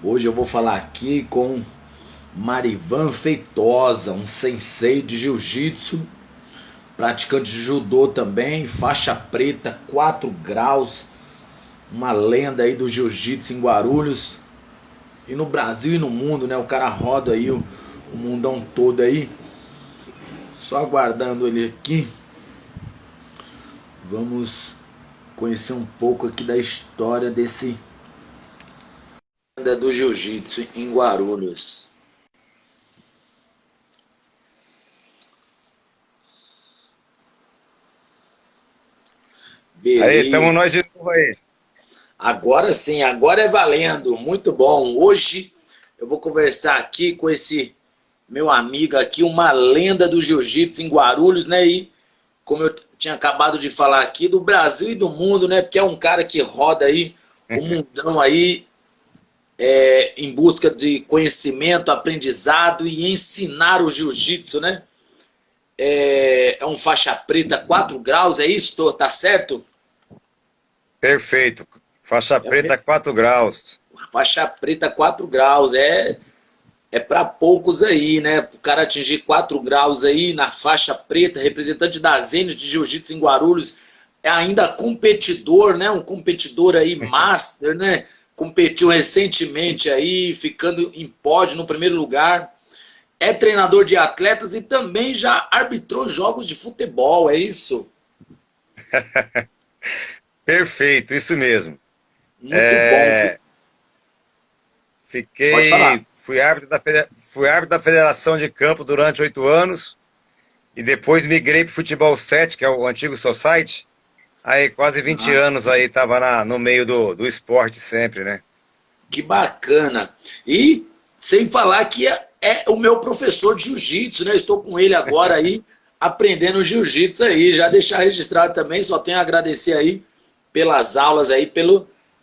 Hoje eu vou falar aqui com Marivan Feitosa, um sensei de jiu-jitsu, praticante de judô também, faixa preta, 4 graus, uma lenda aí do jiu-jitsu em Guarulhos e no Brasil e no mundo, né? O cara roda aí o mundão todo aí. Só aguardando ele aqui. Vamos conhecer um pouco aqui da história desse lenda do jiu-jitsu em Guarulhos. Aí, tamo Beleza. nós de novo aí. Agora sim, agora é valendo. Muito bom. Hoje eu vou conversar aqui com esse meu amigo aqui, uma lenda do jiu-jitsu em Guarulhos, né? E como eu tinha acabado de falar aqui, do Brasil e do mundo, né? Porque é um cara que roda aí o mundão aí em busca de conhecimento, aprendizado e ensinar o jiu-jitsu, né? É um faixa preta 4 graus, é isso? Tá certo? Perfeito. Faixa preta 4 graus. Faixa preta 4 graus, é para poucos aí, né? O cara atingir 4 graus aí na faixa preta, representante da Zenit de Jiu-Jitsu em Guarulhos, é ainda competidor, né? Um competidor aí master, né? Competiu recentemente aí, ficando em pódio no primeiro lugar. É treinador de atletas e também já arbitrou jogos de futebol, é isso? Perfeito, isso mesmo. Muito bom. Pode falar. Fui árbitro da Federação de Campo durante 8 anos e depois migrei para o Futebol 7, que é o antigo Society. Aí quase 20 Ah, anos aí tava no meio do esporte sempre, né? que bacana. E sem falar que é o meu professor de jiu-jitsu, né? Estou com ele agora aí, aprendendo jiu-jitsu aí. Já deixar registrado também, só tenho a agradecer aí pelas aulas aí,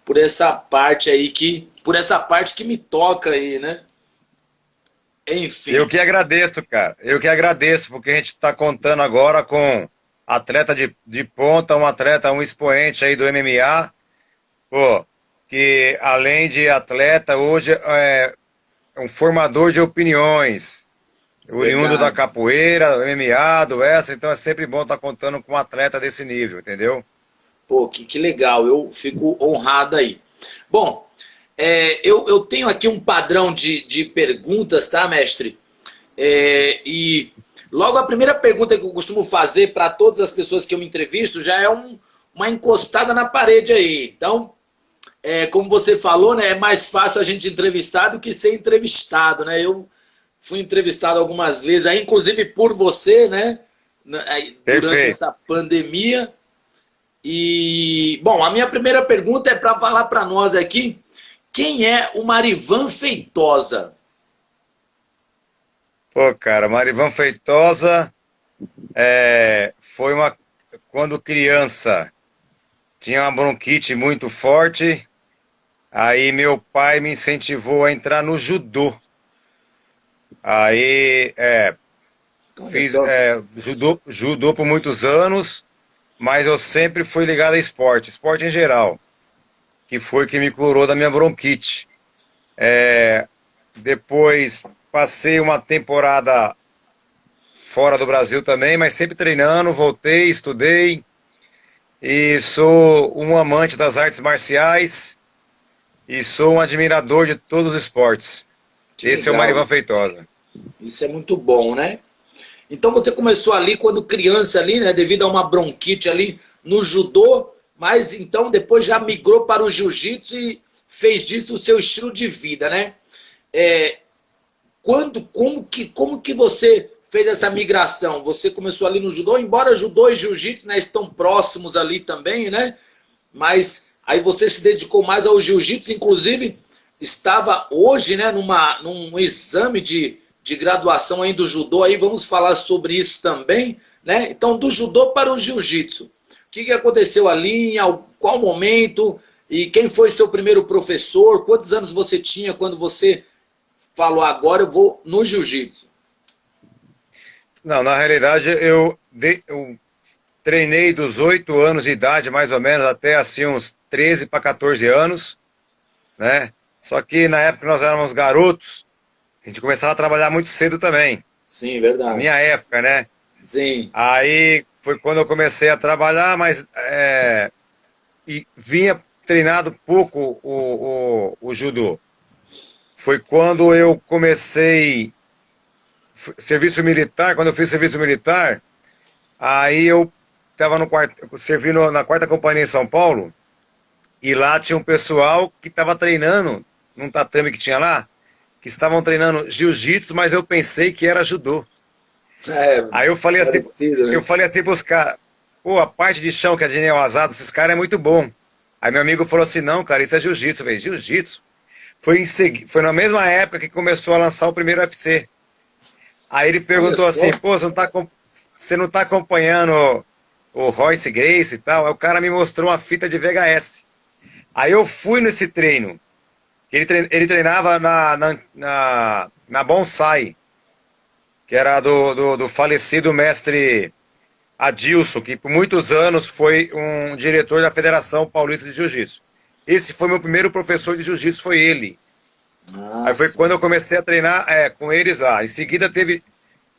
por essa parte aí por essa parte que me toca aí, né? Eu Enfim, que agradeço, cara. Eu que agradeço, porque a gente está contando agora com atleta de ponta, um expoente aí do MMA, pô, que além de atleta, hoje é um formador de opiniões, oriundo da verdade. capoeira, do MMA, do essa, então é sempre bom estar contando com um atleta desse nível, entendeu? Pô, que legal, eu fico honrado aí. Bom, eu tenho aqui um padrão de perguntas, tá, mestre? E logo a primeira pergunta que eu costumo fazer para todas as pessoas que eu me entrevisto já é uma encostada na parede aí. Então, como você falou, né, é mais fácil a gente entrevistar do que ser entrevistado, né? Eu fui entrevistado algumas vezes, aí, inclusive por você, né, durante Perfeito. essa pandemia. E, bom, a minha primeira pergunta é para falar para nós aqui, quem é o Marivan Feitosa? Pô, cara, Marivan Feitosa foi uma. Quando criança, tinha uma bronquite muito forte. Aí meu pai me incentivou a entrar no judô. Aí Olha fiz só, judô por muitos anos, mas eu sempre fui ligado a esporte, esporte em geral, que foi que me curou da minha bronquite. Depois passei uma temporada fora do Brasil também, mas sempre treinando, voltei, estudei e sou um amante das artes marciais e sou um admirador de todos os esportes. que Esse é o legal, Marivan Feitosa. isso é muito bom, né? Então você começou ali quando criança ali, né, devido a uma bronquite ali no judô, mas então depois já migrou para o jiu-jitsu e fez disso o seu estilo de vida, né? É, como que você fez essa migração? Você começou ali no judô, embora judô e jiu-jitsu, né, estão próximos ali também, né? Mas aí você se dedicou mais ao jiu-jitsu, inclusive estava hoje, né, num exame de graduação aí do judô, aí vamos falar sobre isso também, né? Então, do judô para o jiu-jitsu. O que aconteceu ali, em qual momento, e quem foi seu primeiro professor? Quantos anos você tinha quando você falou, agora eu vou no jiu-jitsu? Não, na realidade eu treinei dos 8 anos de idade, mais ou menos, até assim uns 13 para 14 anos, né? Só que na época que nós éramos garotos, a gente começava a trabalhar muito cedo também. Sim, Na verdade. minha época, né? Sim. Aí foi quando eu comecei a trabalhar, mas e vinha treinado pouco o judô. Foi quando eu comecei serviço militar, quando eu fiz serviço militar, aí eu estava no quarto, servindo na quarta companhia em São Paulo, e lá tinha um pessoal que estava treinando num tatame que tinha lá, que estavam treinando jiu-jitsu, mas eu pensei que era judô. É, Aí parecido, eu né? falei assim pros caras, pô, a parte de chão que é de neoasado, esses caras é muito bom. Aí meu amigo falou assim, não, cara, isso é jiu-jitsu, velho, jiu-jitsu. Foi na mesma época que começou a lançar o primeiro UFC. Aí ele Olha perguntou assim, só. pô, você não tá acompanhando o Royce Gracie e tal? Aí o cara me mostrou uma fita de VHS. Aí eu fui nesse treino. Ele treinava na Bonsai, que era do falecido mestre Adilson, que por muitos anos foi um diretor da Federação Paulista de Jiu-Jitsu. Esse foi meu primeiro professor de jiu-jitsu, foi ele. Ah, Aí foi quando sim. eu comecei a treinar com eles lá. Em seguida teve,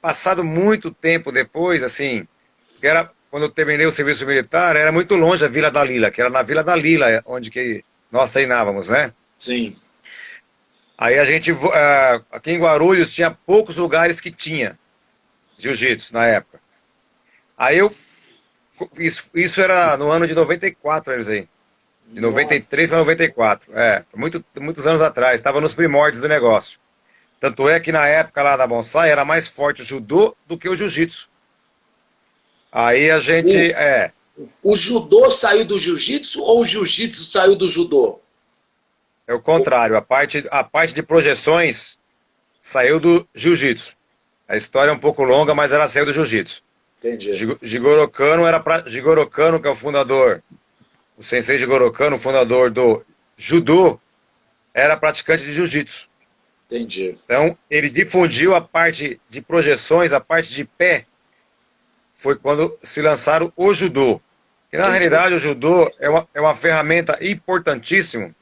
passado muito tempo depois, assim, que era quando eu terminei o serviço militar, era muito longe a Vila da Lila, que era na Vila da Lila, onde que nós treinávamos, né? Sim. Aí a gente, aqui em Guarulhos, tinha poucos lugares que tinha jiu-jitsu na época. Aí isso era no ano de 94, eles aí. De Nossa. 93 para 94. Muitos anos atrás. Estava nos primórdios do negócio. Tanto é que na época lá da Bonsai era mais forte o judô do que o jiu-jitsu. Aí a gente, O, o judô saiu do jiu-jitsu ou o jiu-jitsu saiu do judô? é o contrário. A parte de projeções saiu do jiu-jitsu. A história é um pouco longa, mas ela saiu do jiu-jitsu. Entendi. Jigoro Kano Jigoro Kano, que é o fundador, o sensei Jigoro Kano, o fundador do judô, era praticante de jiu-jitsu. Entendi. Então, ele difundiu a parte de projeções, a parte de pé, foi quando se lançaram o judô. E, na Entendi. realidade, o judô é uma ferramenta importantíssima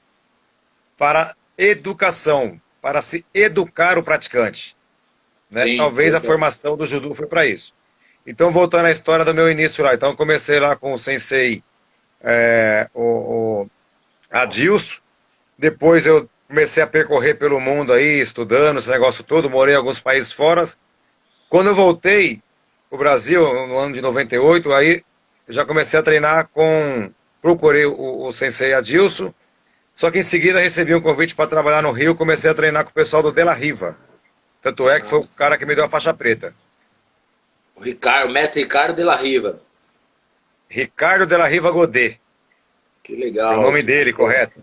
para educação, para se educar o praticante. Né? Sim, Talvez a verdade. formação do judô foi para isso. Então, voltando à história do meu início lá. Então, eu comecei lá com o sensei o Adilson. Depois eu comecei a percorrer pelo mundo aí, estudando esse negócio todo. Morei em alguns países fora. Quando eu voltei para o Brasil, no ano de 98, aí eu já comecei a treinar com... Procurei o sensei Adilson. Só que em seguida recebi um convite para trabalhar no Rio. Comecei a treinar com o pessoal do De La Riva. Tanto é que foi o Nossa. cara que me deu a faixa preta. O mestre Ricardo de la Riva. Ricardo De La Riva Godet. Que É o legal, nome que dele, bacana. correto?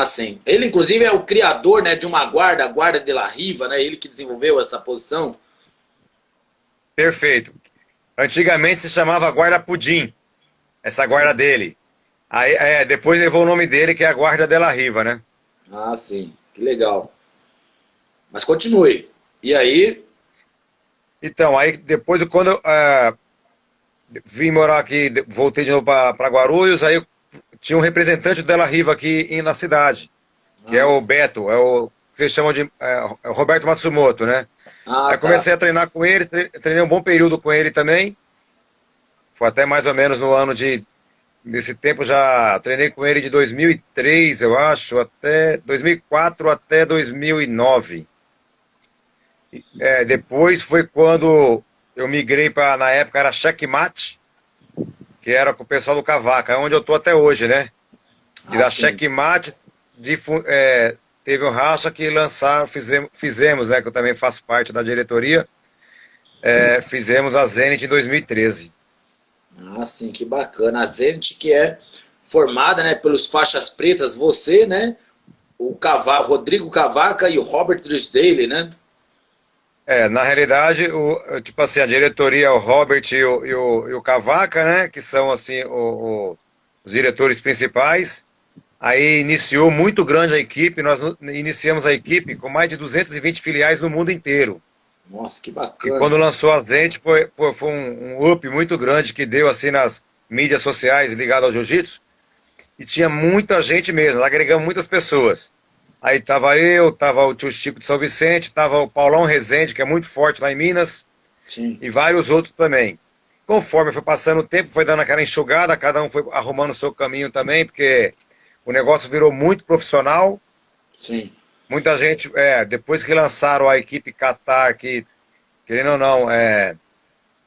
Sim. Ele, inclusive, é o criador, né, de uma guarda, a guarda de la Riva, né? Ele que desenvolveu essa posição. Perfeito. Antigamente se chamava guarda pudim, essa guarda dele. Aí, depois levou o nome dele, que é a guarda de La Riva, né? Ah, sim. Que legal. Mas continue. E aí? Então, aí depois, quando eu vim morar aqui, voltei de novo para Guarulhos, aí eu tinha um representante do De La Riva aqui na cidade, que é Ah, o sim. Beto, é o que vocês chamam de é o Roberto Matsumoto, né? Ah, Aí tá. comecei a treinar com ele, treinei um bom período com ele também. Foi até mais ou menos no ano de... Nesse tempo já treinei com ele de 2003, eu acho, até 2004 até 2009. Depois foi quando eu migrei para, na época era Checkmate, que era com o pessoal do Cavaca, é onde eu tô até hoje, né? E Ah, da sim. Checkmate teve um racha que lançaram, fizemos, né, que eu também faço parte da diretoria, fizemos a Zenit em 2013. Ah, sim, que bacana. A gente que é formada, né, pelos faixas pretas, você, né, Rodrigo Cavaca e o Robert Drisdale, né? Na realidade, tipo assim, a diretoria, o Robert e o Cavaca, né, que são assim os diretores principais. Aí iniciou muito grande a equipe, nós iniciamos a equipe com mais de 220 filiais no mundo inteiro. Nossa, que E bacana. quando lançou a Zente, foi um up muito grande que deu assim nas mídias sociais ligadas ao jiu-jitsu. E tinha muita gente mesmo, agregamos muitas pessoas. Aí tava eu, tava o tio Chico de São Vicente, tava o Paulão Rezende, que é muito forte lá em Minas, Sim, e vários outros também. Conforme foi passando o tempo, foi dando aquela enxugada, cada um foi arrumando o seu caminho também, porque o negócio virou muito profissional. sim. Muita gente, depois que lançaram a equipe Qatar, que, querendo ou não,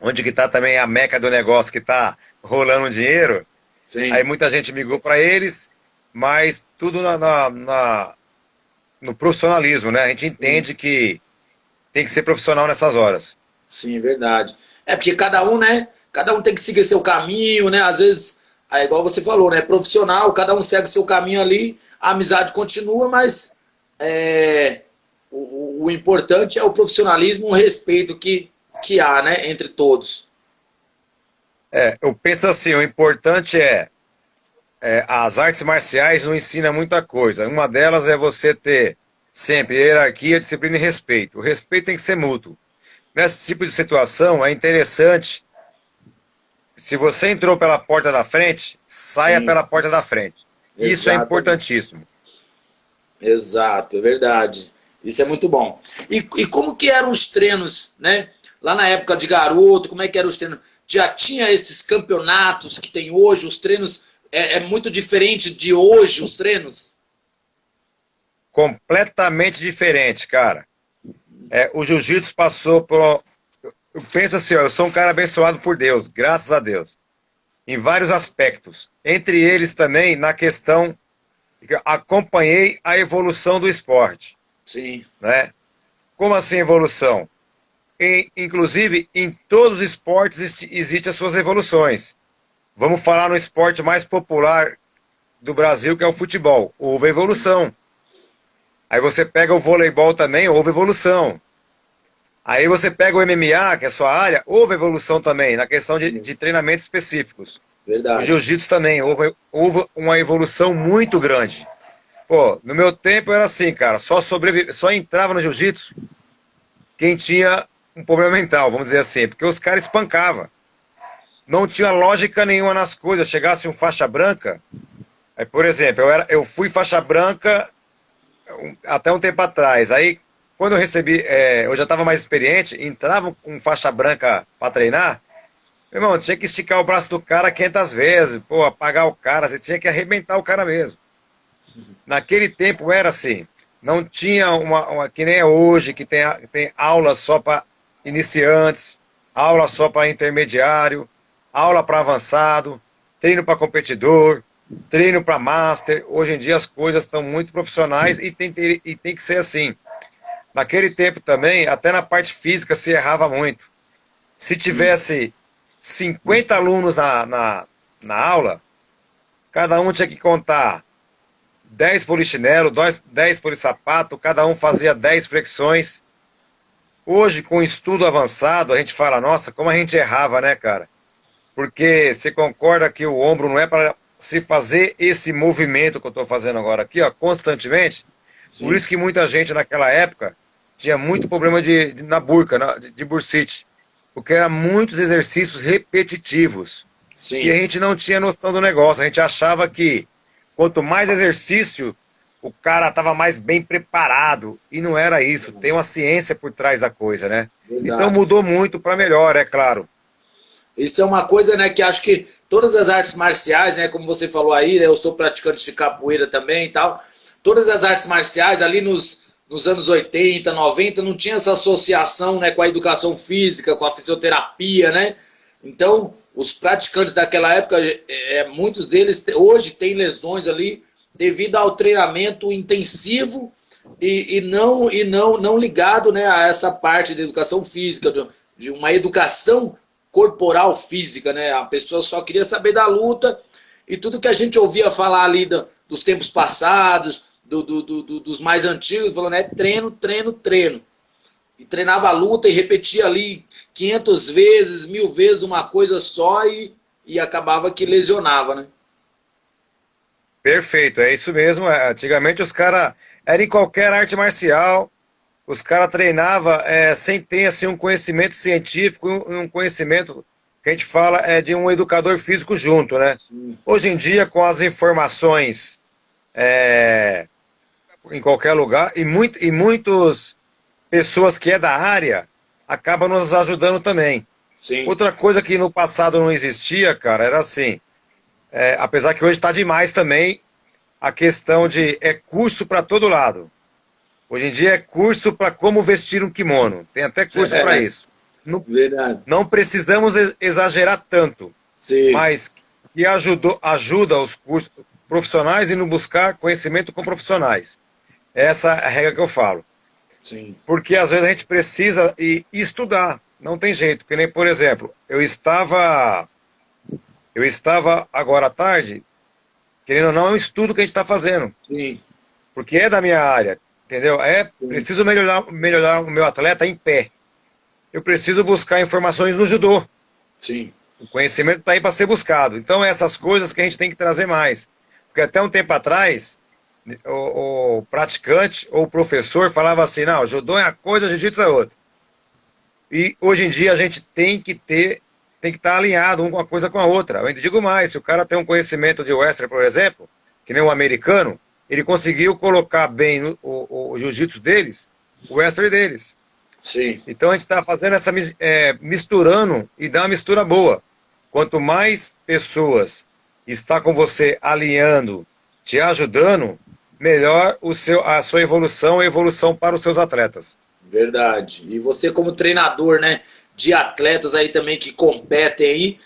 onde que tá também a meca do negócio, que tá rolando dinheiro, aí Sim. muita gente migrou para eles, mas tudo no profissionalismo, né? A gente Sim. entende que tem que ser profissional nessas horas. Sim, verdade. É porque cada um, né? Cada um tem que seguir seu caminho, né? Às vezes, é igual você falou, né? Profissional, cada um segue seu caminho ali, a amizade continua, mas o importante é o profissionalismo, o respeito que há, né? Entre todos. Eu penso assim, o importante as artes marciais não ensinam muita coisa. Uma delas é você ter sempre hierarquia, disciplina e respeito. O respeito tem que ser mútuo. Nesse tipo de situação, é interessante, se você entrou pela porta da frente, saia Sim, pela porta da frente. Isso é exatamente. importantíssimo. Exato, é verdade. Isso é muito bom. E como que eram os treinos, né? Lá na época de garoto, como é que eram os treinos? Já tinha esses campeonatos que tem hoje, os treinos é muito diferente de hoje, os treinos? Completamente diferente, cara. O jiu-jitsu passou por. Eu penso assim, ó, eu sou um cara abençoado por Deus, graças a Deus, em vários aspectos. Entre eles também na questão que eu acompanhei a evolução do esporte, Sim, né? Como assim evolução? Inclusive, em todos os esportes existem as suas evoluções. Vamos falar no esporte mais popular do Brasil, que é o futebol. Houve evolução. Aí você pega o voleibol também, houve evolução. Aí você pega o MMA, que é a sua área, houve evolução também, na questão sim, de treinamentos específicos. O verdade. jiu-jitsu também, houve uma evolução muito grande. Pô, no meu tempo era assim, cara, só entrava no jiu-jitsu quem tinha um problema mental, vamos dizer assim, porque os caras espancavam. Não tinha lógica nenhuma nas coisas. Chegasse um faixa branca, aí, por exemplo, eu fui faixa branca até um tempo atrás. Aí, quando eu recebi, eu já estava mais experiente, entrava com faixa branca para treinar, meu irmão, tinha que esticar o braço do cara 500 vezes, pô, apagar o cara, você tinha que arrebentar o cara mesmo. Naquele tempo era assim, não tinha que nem é hoje, que tem aula só para iniciantes, aula só para intermediário, aula para avançado, treino para competidor, treino para master. Hoje em dia as coisas estão muito profissionais e tem que ser assim. Naquele tempo também, até na parte física se errava muito. Se Sim, tivesse 50 alunos na aula, cada um tinha que contar 10 polichinelo, 10 sapato, cada um fazia 10 flexões. Hoje, com estudo avançado, a gente fala, nossa, como a gente errava, né, cara? Porque você concorda que o ombro não é para se fazer esse movimento que eu estou fazendo agora aqui, ó, constantemente. Por sim, isso que muita gente naquela época tinha muito problema na burca, de bursite. Porque eram muitos exercícios repetitivos. E a sim. gente não tinha noção do negócio. A gente achava que quanto mais exercício, o cara estava mais bem preparado. E não era isso. Tem uma ciência por trás da coisa, né? Então Verdade. mudou muito para melhor, é claro. Isso é uma coisa, né, que acho que todas as artes marciais, né, como você falou aí, né, eu sou praticante de capoeira também e tal, todas as artes marciais ali nos anos 80, 90, não tinha essa associação, né, com a educação física, com a fisioterapia, né? Então, os praticantes daquela época, muitos deles hoje têm lesões ali devido ao treinamento intensivo e não ligado, né, a essa parte da educação física, de uma educação corporal física, né? A pessoa só queria saber da luta e tudo que a gente ouvia falar ali dos tempos passados, dos mais antigos, falando, é treino, treino, treino. E treinava a luta e repetia ali 500 vezes, 1000 vezes uma coisa só e acabava que lesionava, né? Perfeito, é isso mesmo. Antigamente os caras, era em qualquer arte marcial, os caras treinavam sem ter assim, um conhecimento científico, um conhecimento que a gente fala de um educador físico junto, né? Sim, Hoje em dia, com as informações em qualquer lugar, e muitas pessoas que é da área acabam nos ajudando também. Sim. Outra coisa que no passado não existia, cara, era assim, apesar que hoje está demais também, a questão de curso para todo lado. Hoje em dia é curso para como vestir um kimono. Tem até curso para isso. Não, Verdade. não precisamos exagerar tanto, Sim. mas que ajuda os cursos profissionais e no buscar conhecimento com profissionais. Essa é a regra que eu falo. Sim. Porque às vezes a gente precisa estudar. Não tem jeito. Que nem, por exemplo, eu estava agora à tarde, querendo ou não, é um estudo que a gente está fazendo. Sim. Porque é da minha área, entendeu? Preciso melhorar o meu atleta em pé. Eu preciso buscar informações no judô. Sim. O conhecimento está aí para ser buscado. Então, essas coisas que a gente tem que trazer mais. Porque até um tempo atrás, o praticante ou o professor falava assim, não, judô é uma coisa, jiu-jitsu é outra. E hoje em dia a gente tem que estar alinhado uma coisa com a outra. Eu ainda digo mais, se o cara tem um conhecimento de wrestling, por exemplo, que nem um americano, ele conseguiu colocar bem o jiu-jitsu deles, o wrestling deles. Sim. Então a gente está fazendo essa misturando e dá uma mistura boa. Quanto mais pessoas está com você alinhando, te ajudando, melhor a sua evolução e evolução para os seus atletas. Verdade. E você como treinador, né, de atletas aí também que competem aí,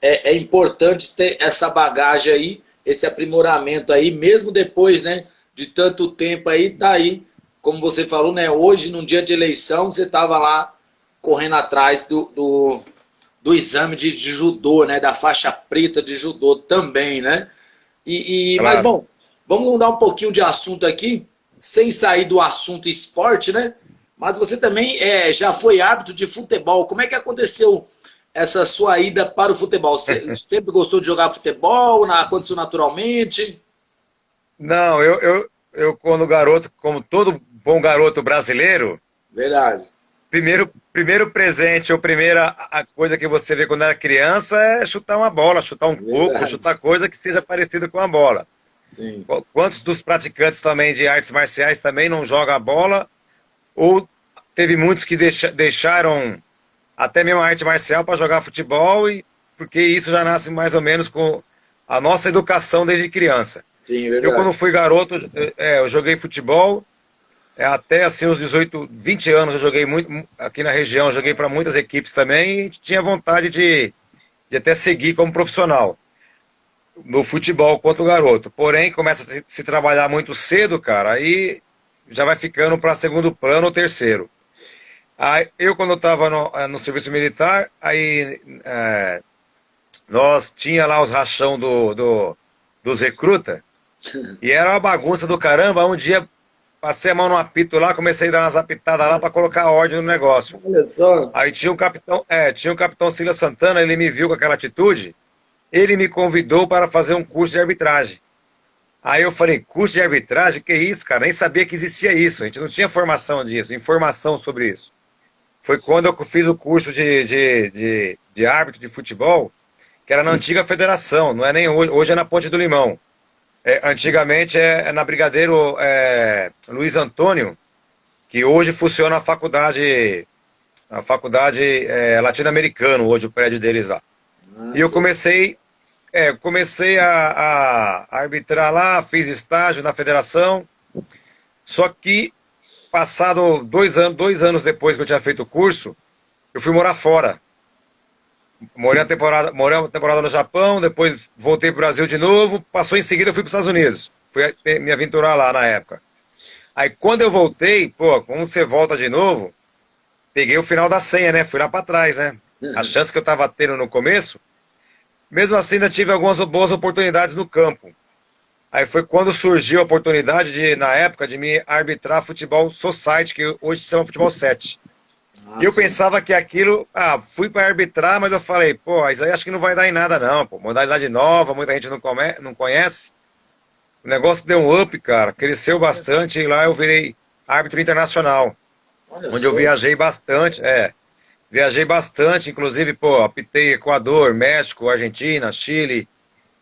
é importante ter essa bagagem aí, esse aprimoramento aí, mesmo depois, né, de tanto tempo aí, tá aí, como você falou, né, hoje, num dia de eleição, você tava lá correndo atrás do exame de judô, né, da faixa preta de judô também, né? Claro. Mas, bom, vamos mudar um pouquinho de assunto aqui, sem sair do assunto esporte, né? Mas você também já foi árbitro de futebol. Como é que aconteceu essa sua ida para o futebol? Você sempre gostou de jogar futebol? Aconteceu naturalmente? Não, eu quando garoto, como todo bom garoto brasileiro, Verdade. primeiro presente ou a coisa que você vê quando era criança é chutar uma bola, chutar um coco, chutar coisa que seja parecida com a bola. Sim. Quantos dos praticantes também de artes marciais também não jogam a bola? Ou teve muitos que deixaram até mesmo a arte marcial para jogar futebol, porque isso já nasce mais ou menos com a nossa educação desde criança. Sim, verdade. Eu quando fui garoto, eu joguei futebol, até assim uns 18, 20 anos eu joguei muito, aqui na região, eu joguei para muitas equipes também e tinha vontade de até seguir como profissional no futebol quanto garoto. Porém, começa a se trabalhar muito cedo, cara, aí já vai ficando para segundo plano ou terceiro. Aí, eu, quando eu estava no serviço militar, aí nós tinha lá os rachão dos recrutas, e era uma bagunça do caramba. Um dia passei a mão no apito lá, comecei a dar umas apitadas lá para colocar ordem no negócio. Olha só. Aí tinha o capitão Silas Santana, ele me viu com aquela atitude, ele me convidou para fazer um curso de arbitragem. Aí eu falei, curso de arbitragem? Que isso, cara? Nem sabia que existia isso. A gente não tinha formação disso, informação sobre isso. Foi quando eu fiz o curso de árbitro de futebol, que era na antiga federação, não é nem hoje é na Ponte do Limão. Antigamente é na Brigadeiro Luiz Antônio, que hoje funciona a faculdade latino-americana, hoje o prédio deles lá. E eu comecei a arbitrar lá, fiz estágio na federação, só que passado 2 anos depois que eu tinha feito o curso, eu fui morar fora. Morei uma temporada no Japão, depois voltei para o Brasil de novo, passou em seguida eu fui para os Estados Unidos. Fui me aventurar lá na época. Aí quando eu voltei, quando você volta de novo, peguei o final da senha, né? Fui lá para trás, né? A chance que eu estava tendo no começo, mesmo assim ainda tive algumas boas oportunidades no campo. Aí foi quando surgiu a oportunidade, na época, de me arbitrar futebol society, que hoje se chama futebol 7. E eu pensava que aquilo, fui para arbitrar, mas eu falei, isso aí acho que não vai dar em nada não, modalidade nova, muita gente não conhece. O negócio deu um up, cara, cresceu bastante, e lá eu virei árbitro internacional, onde eu viajei bastante, inclusive, apitei Equador, México, Argentina, Chile,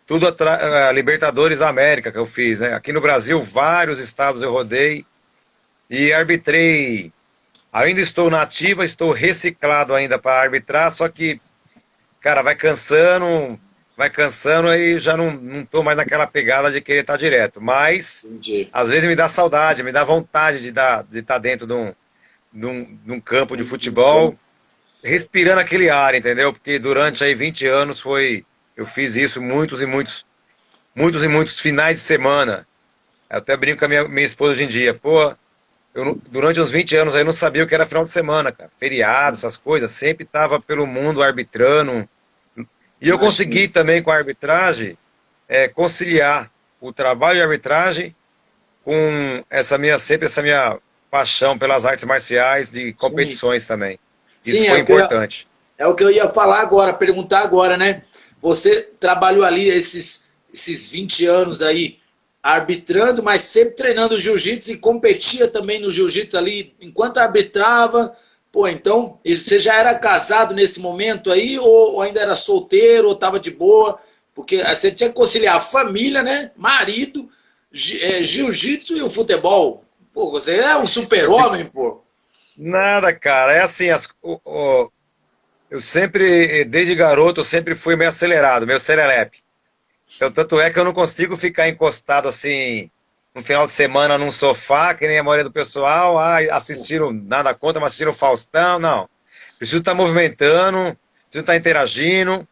tudo a Libertadores da América que eu fiz, né? Aqui no Brasil, vários estados eu rodei e arbitrei. Ainda estou na ativa, estou reciclado ainda para arbitrar, só que, cara, vai cansando e já não tô mais naquela pegada de querer estar direto. Mas, Entendi. às vezes me dá saudade, me dá vontade de estar dentro de um campo de futebol, respirando aquele ar, entendeu? Porque durante aí 20 anos eu fiz isso muitos e muitos finais de semana. Eu até brinco com a minha esposa hoje em dia, pô, durante uns 20 anos aí eu não sabia o que era final de semana, cara. Feriado, essas coisas, sempre estava pelo mundo arbitrando. E eu consegui Imagina. também com a arbitragem conciliar o trabalho de arbitragem com sempre essa minha paixão pelas artes marciais de Sim. competições também. Isso Sim, foi importante. é o que eu ia falar agora, perguntar agora, né? Você trabalhou ali esses 20 anos aí arbitrando, mas sempre treinando jiu-jitsu e competia também no jiu-jitsu ali enquanto arbitrava. Pô, então, você já era casado nesse momento aí ou ainda era solteiro ou estava de boa? Porque você tinha que conciliar a família, né? Marido, jiu-jitsu e o futebol. Pô, você é um super-homem, pô. Nada, cara. É assim, eu sempre, desde garoto, eu sempre fui meio acelerado, meio serelepe. Então, tanto é que eu não consigo ficar encostado assim, no final de semana num sofá, que nem a maioria do pessoal, assistiram, nada contra, mas assistiram o Faustão, não. Preciso estar movimentando, preciso estar interagindo,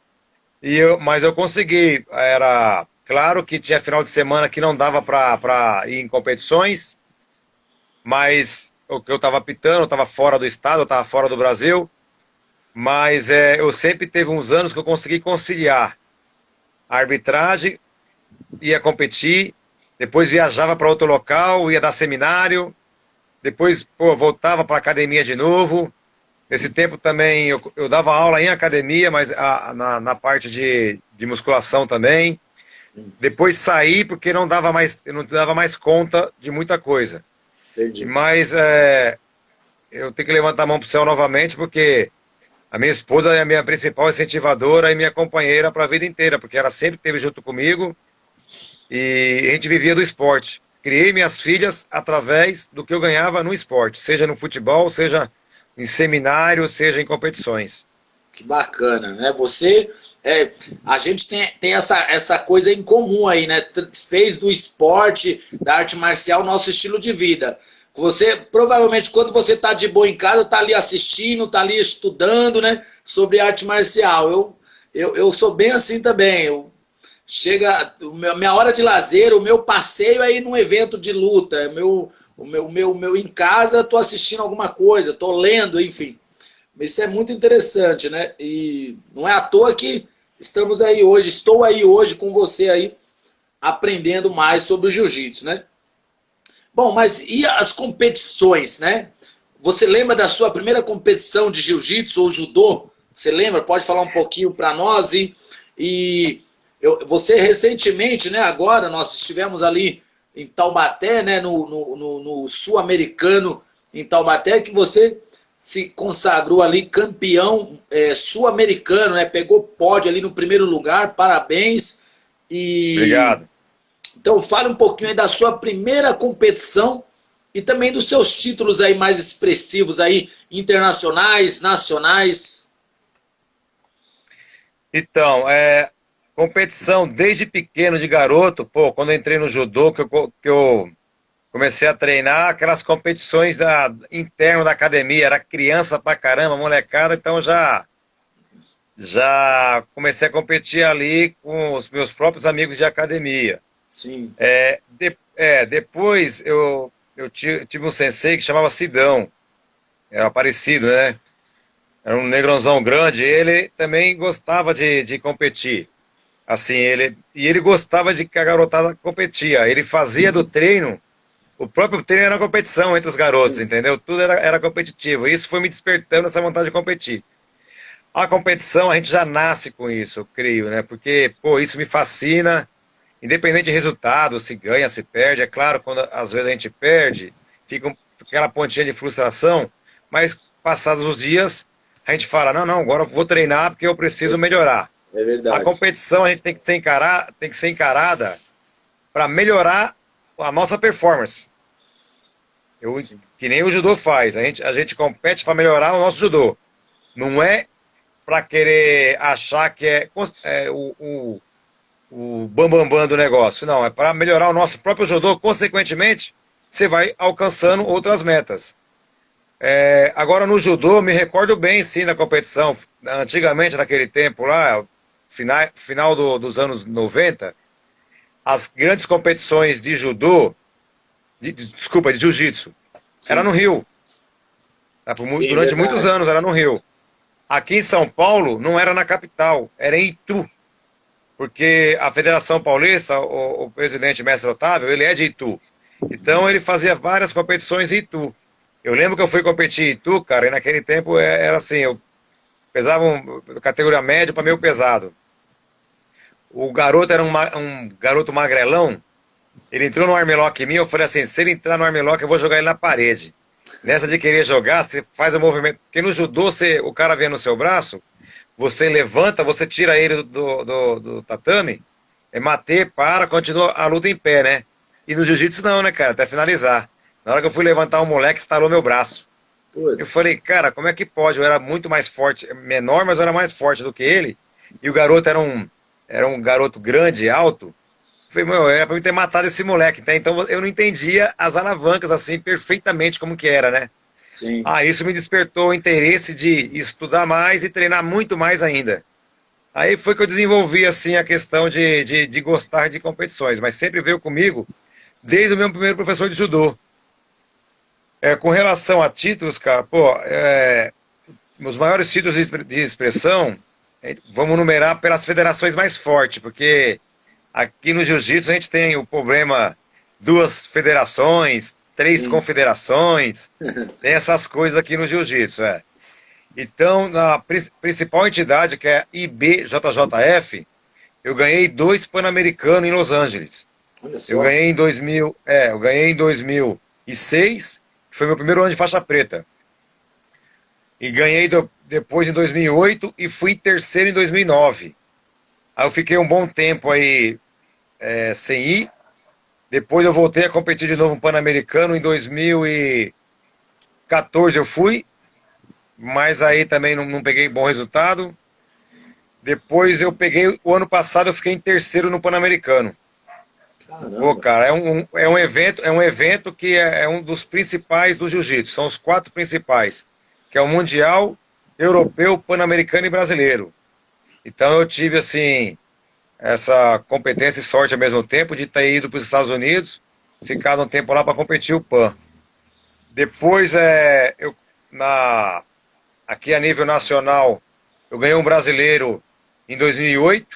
mas eu consegui. Era claro que tinha final de semana que não dava para ir em competições, mas o que eu estava apitando, eu estava fora do estado, eu estava fora do Brasil, mas eu sempre teve uns anos que eu consegui conciliar a arbitragem, ia competir, depois viajava para outro local, ia dar seminário, depois pô, voltava para a academia de novo. Nesse tempo também eu dava aula em academia, mas na parte de musculação também. Depois saí porque eu não dava mais conta de muita coisa. Entendi. Mas eu tenho que levantar a mão para o céu novamente, porque a minha esposa é a minha principal incentivadora e minha companheira para a vida inteira, porque ela sempre esteve junto comigo e a gente vivia do esporte. Criei minhas filhas através do que eu ganhava no esporte, seja no futebol, seja em seminário, seja em competições. Que bacana, né? A gente tem essa coisa em comum aí, né? Fez do esporte, da arte marcial, nosso estilo de vida. Você, provavelmente, quando você tá de boa em casa, tá ali assistindo, tá ali estudando, né? Sobre arte marcial. Eu sou bem assim também. Chega minha hora de lazer, o meu passeio é ir num evento de luta. O meu em casa, tô assistindo alguma coisa, tô lendo, enfim. Isso é muito interessante, né? E não é à toa que estou aí hoje com você aí, aprendendo mais sobre o jiu-jitsu, né? Bom, mas e as competições, né? Você lembra da sua primeira competição de jiu-jitsu ou judô? Você lembra? Pode falar um pouquinho para nós? Você recentemente, né? Agora nós estivemos ali em Taubaté, né? No Sul-Americano em Taubaté, que você se consagrou ali campeão sul-americano, né? Pegou pódio ali no primeiro lugar, parabéns. E Obrigado. então fale um pouquinho aí da sua primeira competição e também dos seus títulos aí mais expressivos aí, internacionais, nacionais. Então, competição desde pequeno, de garoto, pô, quando eu entrei no judô, que eu comecei a treinar, aquelas competições interno da academia, era criança pra caramba, molecada, então já comecei a competir ali com os meus próprios amigos de academia. Sim, Depois eu tive um sensei que chamava Sidão, era parecido, né? Era um negrãozão grande, ele também gostava de competir. Assim, ele gostava de que a garotada competia. Ele fazia do treino, o próprio treino era uma competição entre os garotos, sim, entendeu? Tudo era competitivo. Isso foi me despertando essa vontade de competir. A competição, a gente já nasce com isso, eu creio, né? Porque, pô, isso me fascina, independente de resultado, se ganha, se perde. É claro, quando às vezes a gente perde, fica aquela pontinha de frustração, mas passados os dias, a gente fala, não, agora eu vou treinar porque eu preciso melhorar. É A verdade. competição a gente tem que ser encarada para melhorar a nossa performance. Eu, Sim. que nem o judô faz. A gente compete para melhorar o nosso judô. Não é para querer achar que é o bambambam bam, bam do negócio. Não, é para melhorar o nosso próprio judô. Consequentemente, você vai alcançando outras metas. Agora, no judô, me recordo bem, sim, da competição. Antigamente, naquele tempo lá, final dos anos 90, as grandes competições de judô, desculpa, de jiu-jitsu, era no Sim. Rio. Tá? Sim, Durante muitos verdade. anos era no Rio. Aqui em São Paulo, não era na capital, era em Itu. Porque a Federação Paulista, o presidente Mestre Otávio, ele é de Itu. Então ele fazia várias competições em Itu. Eu lembro que eu fui competir em Itu, cara, e naquele tempo era assim, eu pesava categoria médio para meio pesado. O garoto era um garoto magrelão, ele entrou no armlock em mim, eu falei assim, se ele entrar no armlock eu vou jogar ele na parede. Nessa de querer jogar, você faz o movimento, porque no judô o cara vem no seu braço, você levanta, você tira ele do tatame, matei, para, continua a luta em pé, né? E no jiu-jitsu não, né, cara, até finalizar. Na hora que eu fui levantar o moleque, estalou meu braço. Eu Putz. falei, cara, como é que pode? Eu era muito mais forte, menor, mas eu era mais forte do que ele. E o garoto era um garoto grande, alto. Eu falei, meu, era pra mim ter matado esse moleque, tá? Então eu não entendia as alavancas assim perfeitamente como que era, né? Sim. Ah, isso me despertou o interesse de estudar mais e treinar muito mais ainda. Aí foi que eu desenvolvi assim a questão de gostar de competições, mas sempre veio comigo desde o meu primeiro professor de judô. Com relação a títulos, cara, pô, os maiores títulos de expressão, vamos numerar pelas federações mais fortes, porque aqui no jiu-jitsu a gente tem o problema duas federações, três Sim. confederações, tem essas coisas aqui no jiu-jitsu, Então, na principal entidade, que é a IBJJF, eu ganhei 2 Pan-Americanos em Los Angeles. Olha Eu só. ganhei em 2000, eu ganhei em 2006, que foi meu primeiro ano de faixa preta. E ganhei depois em 2008 e fui terceiro em 2009. Aí eu fiquei um bom tempo aí sem ir. Depois eu voltei a competir de novo no Pan-Americano em 2014 eu fui, mas aí também não peguei bom resultado. Depois eu peguei, o ano passado eu fiquei em terceiro no Pan-Americano. Pô, Caramba. cara, é um evento que é um dos principais do jiu-jitsu. São os quatro principais, que é o mundial, europeu, pan-americano e brasileiro. Então eu tive assim essa competência e sorte ao mesmo tempo de ter ido para os Estados Unidos, ficado um tempo lá para competir o PAN. Depois na aqui a nível nacional eu ganhei um brasileiro em 2008,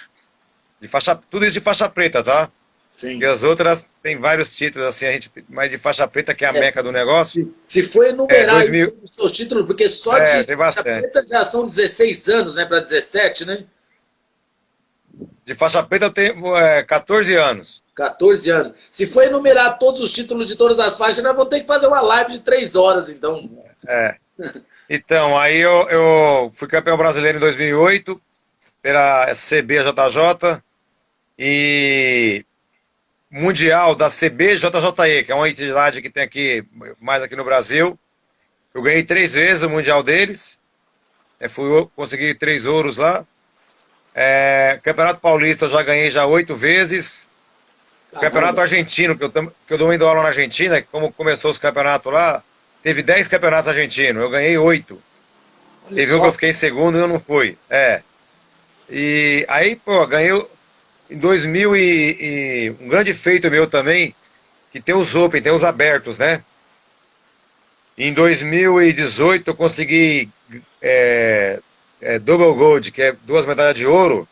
tudo isso de faixa preta, tá? E Sim. as outras tem vários títulos, assim, mas de faixa preta, que é a meca do negócio. Se for É, enumerar aí 2000, os seus títulos, porque só de tem faixa bastante. preta já são 16 anos, né? Para 17, né? De faixa preta eu tenho 14 anos. 14 anos. Se for enumerar todos os títulos de todas as faixas, nós vamos ter que fazer uma live de 3 horas, então. É. Então, aí eu fui campeão brasileiro em 2008, pela CBJJ, e mundial da CBJJE, que é uma entidade que tem aqui, mais aqui no Brasil. Eu ganhei 3 vezes o mundial deles, consegui 3 ouros lá. Campeonato Paulista eu já ganhei já 8 vezes. Campeonato Caramba. Argentino, que eu dou indo aula na Argentina, como começou os campeonatos lá, teve 10 campeonatos argentinos, eu ganhei 8. Olha Teve um que eu só. fiquei em segundo e eu não fui. E aí, pô, ganhei em 2000 um grande feito meu também, que tem os Open, tem os abertos, né? Em 2018 eu consegui Double Gold, que é 2 medalhas de ouro,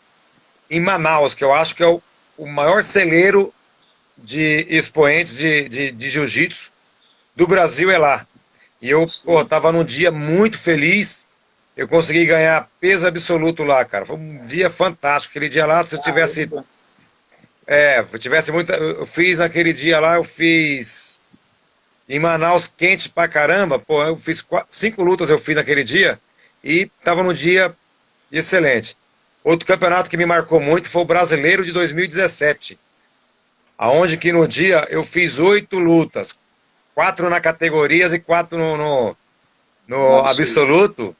em Manaus, que eu acho que é o maior celeiro de expoentes de jiu-jitsu do Brasil é lá. E eu, pô, Sim. tava num dia muito feliz, eu consegui ganhar peso absoluto lá, cara. Foi um dia fantástico. Aquele dia lá, se eu tivesse. Caramba. Se eu tivesse muita. Eu fiz naquele dia lá, eu fiz. Em Manaus, quente pra caramba. Pô, eu fiz 5 lutas, eu fiz naquele dia. E tava num dia excelente. Outro campeonato que me marcou muito foi o Brasileiro de 2017, aonde que no dia eu fiz 8 lutas, 4 na categorias e 4 no absoluto.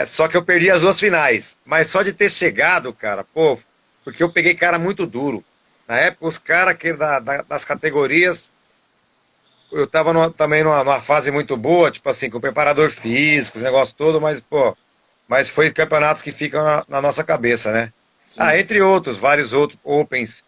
Só que eu perdi as 2 finais. Mas só de ter chegado, cara, pô, porque eu peguei cara muito duro. Na época, os caras das categorias, eu tava também numa fase muito boa, tipo assim, com preparador físico, os negócios todo, mas foi campeonatos que ficam na nossa cabeça, né? Sim. Entre outros, vários outros Opens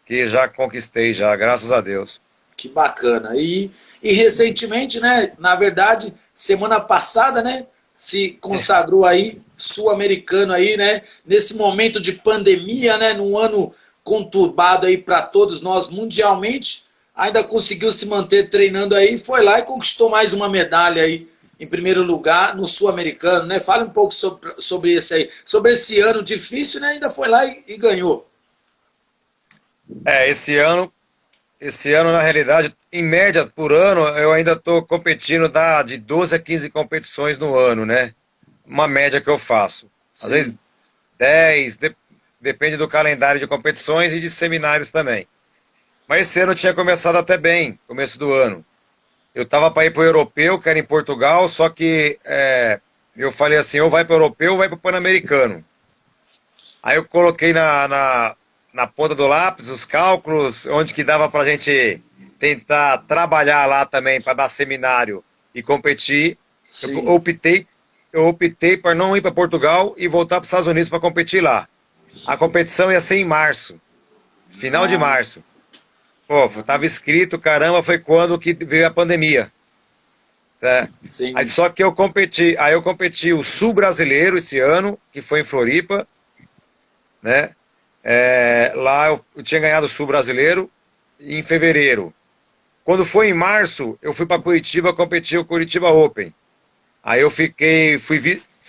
que já conquistei já, graças a Deus. Que bacana. E recentemente, né, na verdade, semana passada, né, se consagrou aí, sul-americano aí, né, nesse momento de pandemia, né, num ano conturbado aí para todos nós mundialmente, ainda conseguiu se manter treinando aí, foi lá e conquistou mais uma medalha aí, em primeiro lugar, no sul-americano, né? Fale um pouco sobre esse aí, sobre esse ano difícil, né, ainda foi lá e ganhou. Esse ano, na realidade, em média, por ano, eu ainda estou competindo de 12 a 15 competições no ano, né? Uma média que eu faço. Às Sim. vezes 10, depende do calendário de competições e de seminários também. Mas esse ano eu tinha começado até bem, começo do ano. Eu estava para ir para o Europeu, que era em Portugal, só que eu falei assim, ou vai para o Europeu ou vai para o Pan-Americano. Aí eu coloquei na ponta do lápis os cálculos, onde que dava pra gente tentar trabalhar lá também para dar seminário e competir. Sim. Eu optei por não ir para Portugal e voltar para os Estados Unidos para competir lá. A competição ia ser em março, final de março. Pô, tava escrito, caramba, foi quando que veio a pandemia. Né? Sim. Aí só que eu competi o Sul Brasileiro esse ano, que foi em Floripa, né? Lá eu tinha ganhado o Sul Brasileiro em fevereiro. Quando foi em março, eu fui para Curitiba competir o Curitiba Open. Aí eu fiquei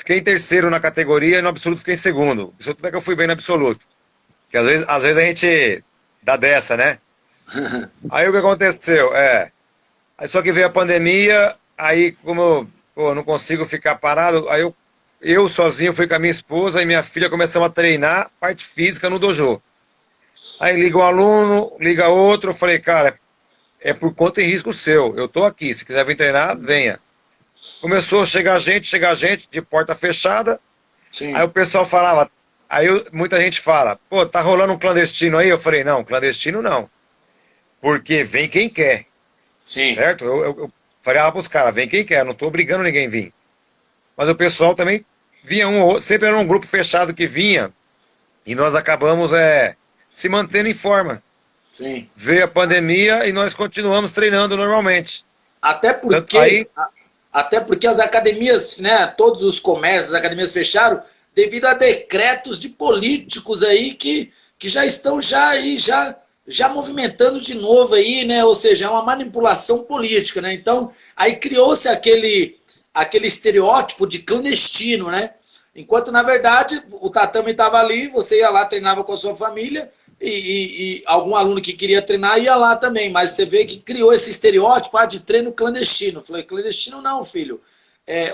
em terceiro na categoria e no absoluto fiquei em segundo. Absoluto até que eu fui bem no absoluto. Porque às vezes a gente dá dessa, né? Aí o que aconteceu? Aí só que veio a pandemia, aí como eu não consigo ficar parado, aí eu sozinho fui com a minha esposa e minha filha começamos a treinar parte física no dojo. Aí liga um aluno, liga outro, eu falei, cara, é por conta e risco seu, eu tô aqui, se quiser vir treinar, venha. Começou a chegar gente de porta fechada. Sim. Aí o pessoal falava, muita gente fala, pô, tá rolando um clandestino aí? Eu falei, não, clandestino não. Porque vem quem quer. Sim. Certo? Eu falei pros caras, vem quem quer, não tô obrigando ninguém a vir. Mas o pessoal também vinha sempre era um grupo fechado que vinha, e nós acabamos se mantendo em forma. Sim. Veio a pandemia e nós continuamos treinando normalmente. Até porque as academias, né, todos os comércios, as academias fecharam devido a decretos de políticos aí que já estão já movimentando de novo aí, né? Ou seja, é uma manipulação política, né? Então, aí criou-se aquele estereótipo de clandestino, né? Enquanto, na verdade, o tatame estava ali, você ia lá, treinava com a sua família, e algum aluno que queria treinar ia lá também, mas você vê que criou esse estereótipo de treino clandestino. Eu falei, clandestino não, filho.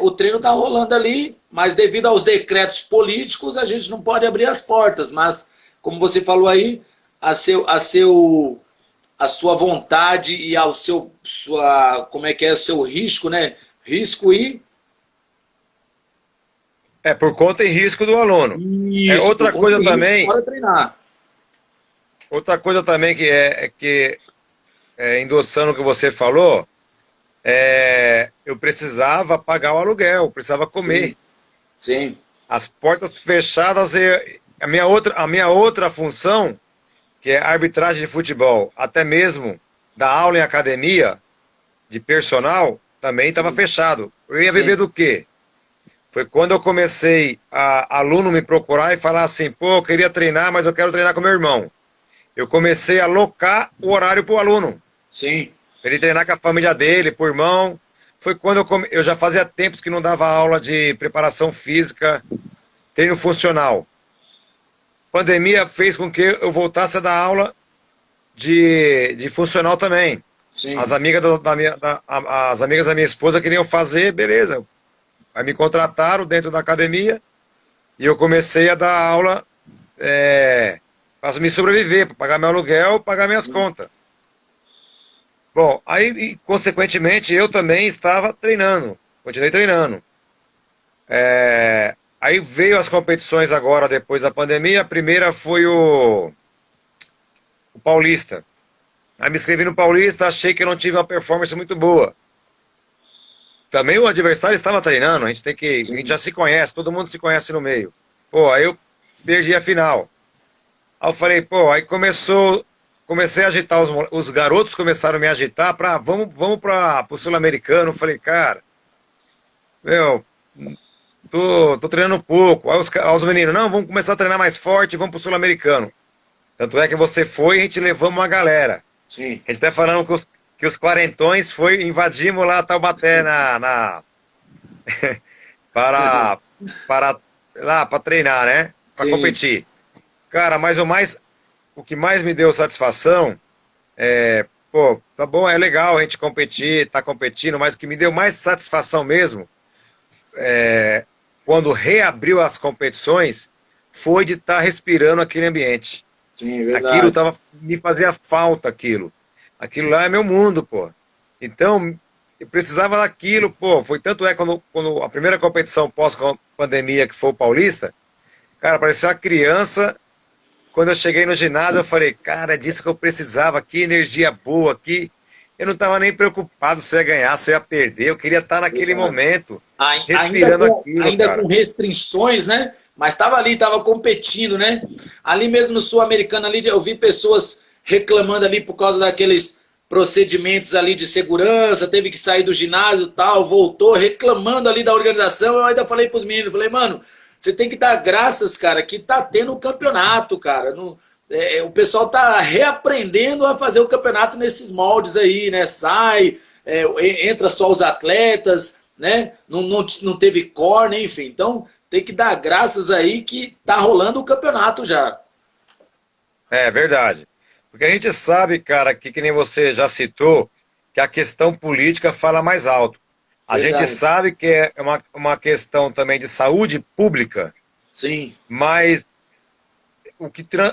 O treino está rolando ali, mas devido aos decretos políticos, a gente não pode abrir as portas. Mas, como você falou aí, a sua vontade e ao seu risco, né? Risco e... por conta e risco do aluno. Isso, outra coisa também... Bora treinar. Outra coisa também que endossando o que você falou, eu precisava pagar o aluguel, precisava comer. Sim. As portas fechadas, a minha outra função, que é arbitragem de futebol, até mesmo da aula em academia, de personal, também estava fechado. Eu ia viver do quê? Foi quando eu comecei a aluno me procurar e falar assim, pô, eu queria treinar, mas eu quero treinar com meu irmão. Eu comecei a alocar o horário para o aluno. Sim. Para ele treinar com a família dele, por irmão. Foi quando eu já fazia tempos que não dava aula de preparação física, treino funcional. A pandemia fez com que eu voltasse a dar aula de funcional também. Sim. As amigas as amigas da minha esposa queriam fazer, beleza. Aí me contrataram dentro da academia e eu comecei a dar aula para me sobreviver, para pagar meu aluguel, pagar minhas contas. Bom, aí, consequentemente, eu também estava treinando, continuei treinando. Aí veio as competições agora, depois da pandemia. A primeira foi o Paulista. Aí me inscrevi no Paulista, achei que eu não tive uma performance muito boa. Também o adversário estava treinando, a gente já se conhece, todo mundo se conhece no meio. Pô, aí eu perdi a final. Aí eu falei, pô, aí comecei a agitar, os garotos começaram a me agitar para vamos para o Sul-Americano. Eu falei, cara, meu, tô treinando pouco. Aí os meninos, não, vamos começar a treinar mais forte, vamos pro Sul-Americano. Tanto é que você foi e a gente levamos uma galera. Sim. A gente tá falando que os quarentões invadimos lá Taubaté para, para treinar, né? Para Sim. competir. Cara, mas o que mais me deu satisfação pô, tá bom, é legal a gente competir, tá competindo, mas o que me deu mais satisfação mesmo, quando reabriu as competições, foi de estar respirando aquele ambiente. Sim, é Aquilo verdade. me fazia falta, aquilo. Aquilo lá é meu mundo, pô. Então, eu precisava daquilo, pô. Foi tanto quando a primeira competição pós-pandemia, que foi o Paulista, cara, parecia uma criança. Quando eu cheguei no ginásio, eu falei, cara, é disso que eu precisava, que energia boa aqui. Eu não estava nem preocupado se eu ia ganhar, se eu ia perder. Eu queria estar naquele Verdade. momento, Ainda respirando com, aquilo, ainda com cara. restrições, né? Mas estava ali, estava competindo, né? Ali mesmo no Sul-Americano, ali eu vi pessoas reclamando ali por causa daqueles procedimentos ali de segurança, teve que sair do ginásio e tal, voltou reclamando ali da organização. Eu ainda falei para os meninos, falei, mano, você tem que dar graças, cara, que tá tendo um campeonato, cara. O pessoal tá reaprendendo a fazer o campeonato nesses moldes aí, né? Sai, entra só os atletas, né? Não teve corner, enfim. Então, tem que dar graças aí que tá rolando o campeonato já. É verdade. Porque a gente sabe, cara, que nem você já citou, que a questão política fala mais alto. A gente Verdade. sabe que é uma questão também de saúde pública, Sim, mas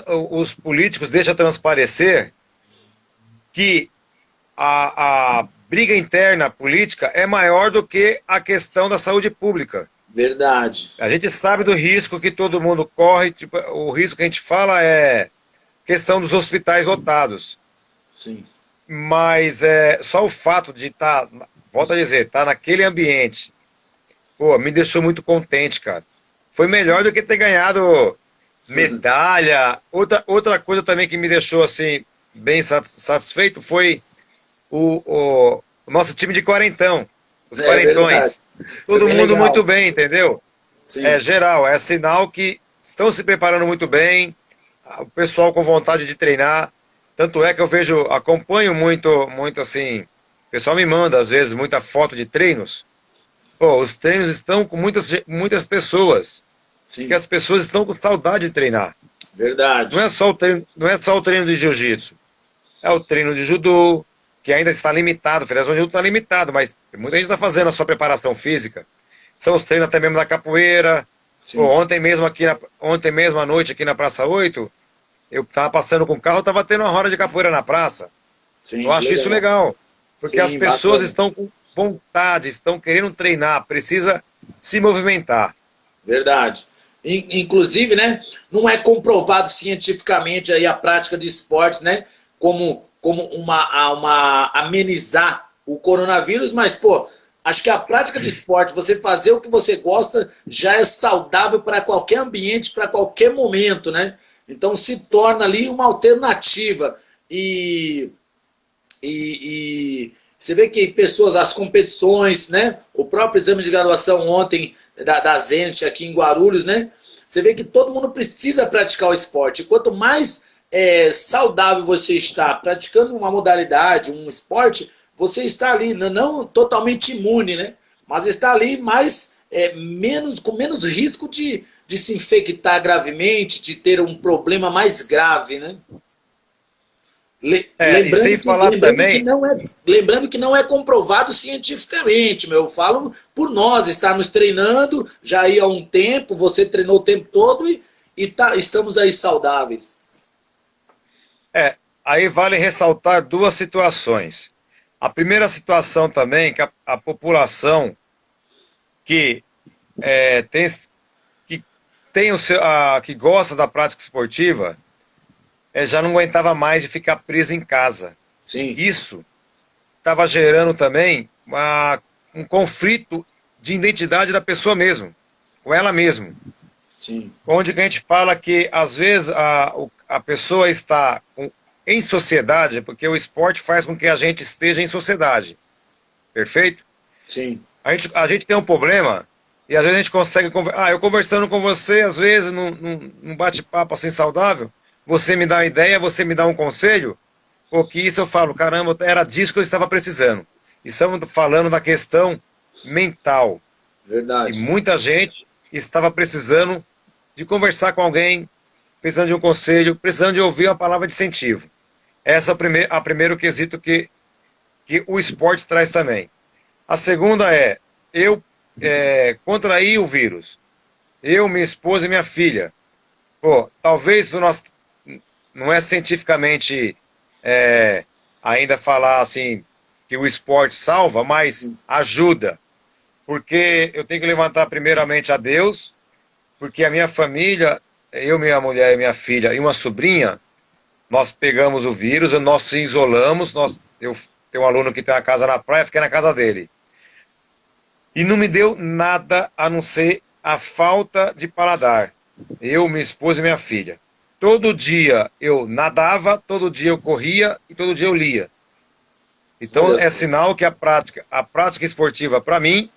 os políticos deixam transparecer que a briga interna política é maior do que a questão da saúde pública. verdade. A gente sabe do risco que todo mundo corre, tipo, o risco que a gente fala é questão dos hospitais lotados. Sim. Mas só o fato de estar, volto a dizer, estar naquele ambiente, pô, me deixou muito contente, cara. Foi melhor do que ter ganhado medalha. Outra coisa também que me deixou assim bem satisfeito foi o nosso time de quarentão, os É verdade. quarentões. Foi Todo bem mundo muito legal. bem, entendeu? É Sim. geral, é sinal que estão se preparando muito bem, o pessoal com vontade de treinar. Tanto é que eu acompanho muito assim, o pessoal me manda às vezes muita foto de treinos. Pô, os treinos estão com muitas pessoas, porque Sim. as pessoas estão com saudade de treinar. Não é Verdade. só o treino, não é só o treino de jiu-jitsu, é o treino de judô, que ainda está limitado, a Federação de Judô está limitado, mas muita gente está fazendo a sua preparação física. São os treinos até mesmo da capoeira. Pô, Sim. ontem mesmo à noite aqui na Praça 8, eu estava passando com o carro, estava tendo uma roda de capoeira na praça. Eu Sim, acho isso legal. legal, porque as Sim, pessoas bacana. estão com vontade, estão querendo treinar, precisa se movimentar. Verdade. Inclusive, né, não é comprovado cientificamente aí a prática de esportes, né, como uma amenizar o coronavírus, mas, pô, acho que a prática de esporte, você fazer o que você gosta, já é saudável para qualquer ambiente, para qualquer momento, né? Então se torna ali uma alternativa. E você vê que pessoas, as competições, né? O próprio exame de graduação ontem da Zenit aqui em Guarulhos, né? Você vê que todo mundo precisa praticar o esporte. Quanto mais saudável você está praticando uma modalidade, um esporte, você está ali, não totalmente imune, né? Mas está ali com menos risco de se infectar gravemente, de ter um problema mais grave, né? E sem falar também... Lembrando que não é comprovado cientificamente, meu. Eu falo por nós, estarmos treinando, já aí há um tempo, você treinou o tempo todo estamos aí saudáveis. Aí vale ressaltar duas situações. A primeira situação também, que a população que que gosta da prática esportiva, já não aguentava mais de ficar presa em casa. Sim. Isso estava gerando também um conflito de identidade da pessoa mesmo, com ela mesma. Sim. Onde que a gente fala que, às vezes, a pessoa está em sociedade, porque o esporte faz com que a gente esteja em sociedade. Perfeito? Sim. A gente tem um problema, e às vezes a gente consegue... eu conversando com você, às vezes, num bate-papo assim saudável, você me dá uma ideia, você me dá um conselho, porque isso eu falo, caramba, era disso que eu estava precisando. Estamos falando da questão mental. Verdade. E muita gente estava precisando de conversar com alguém, precisando de um conselho, precisando de ouvir uma palavra de incentivo. Essa é a primeiro quesito que o esporte traz também. A segunda eu contraí o vírus. Eu, minha esposa e minha filha. Talvez nós... Não é cientificamente ainda falar assim que o esporte salva, mas ajuda. Porque eu tenho que levantar primeiramente a Deus, porque a minha família, eu, minha mulher e minha filha e uma sobrinha, nós pegamos o vírus, nós se isolamos, eu tenho um aluno que tem uma casa na praia, fiquei na casa dele. E não me deu nada a não ser a falta de paladar. Eu, minha esposa e minha filha. Todo dia eu nadava, todo dia eu corria e todo dia eu lia. Então é sinal que a prática esportiva, para mim,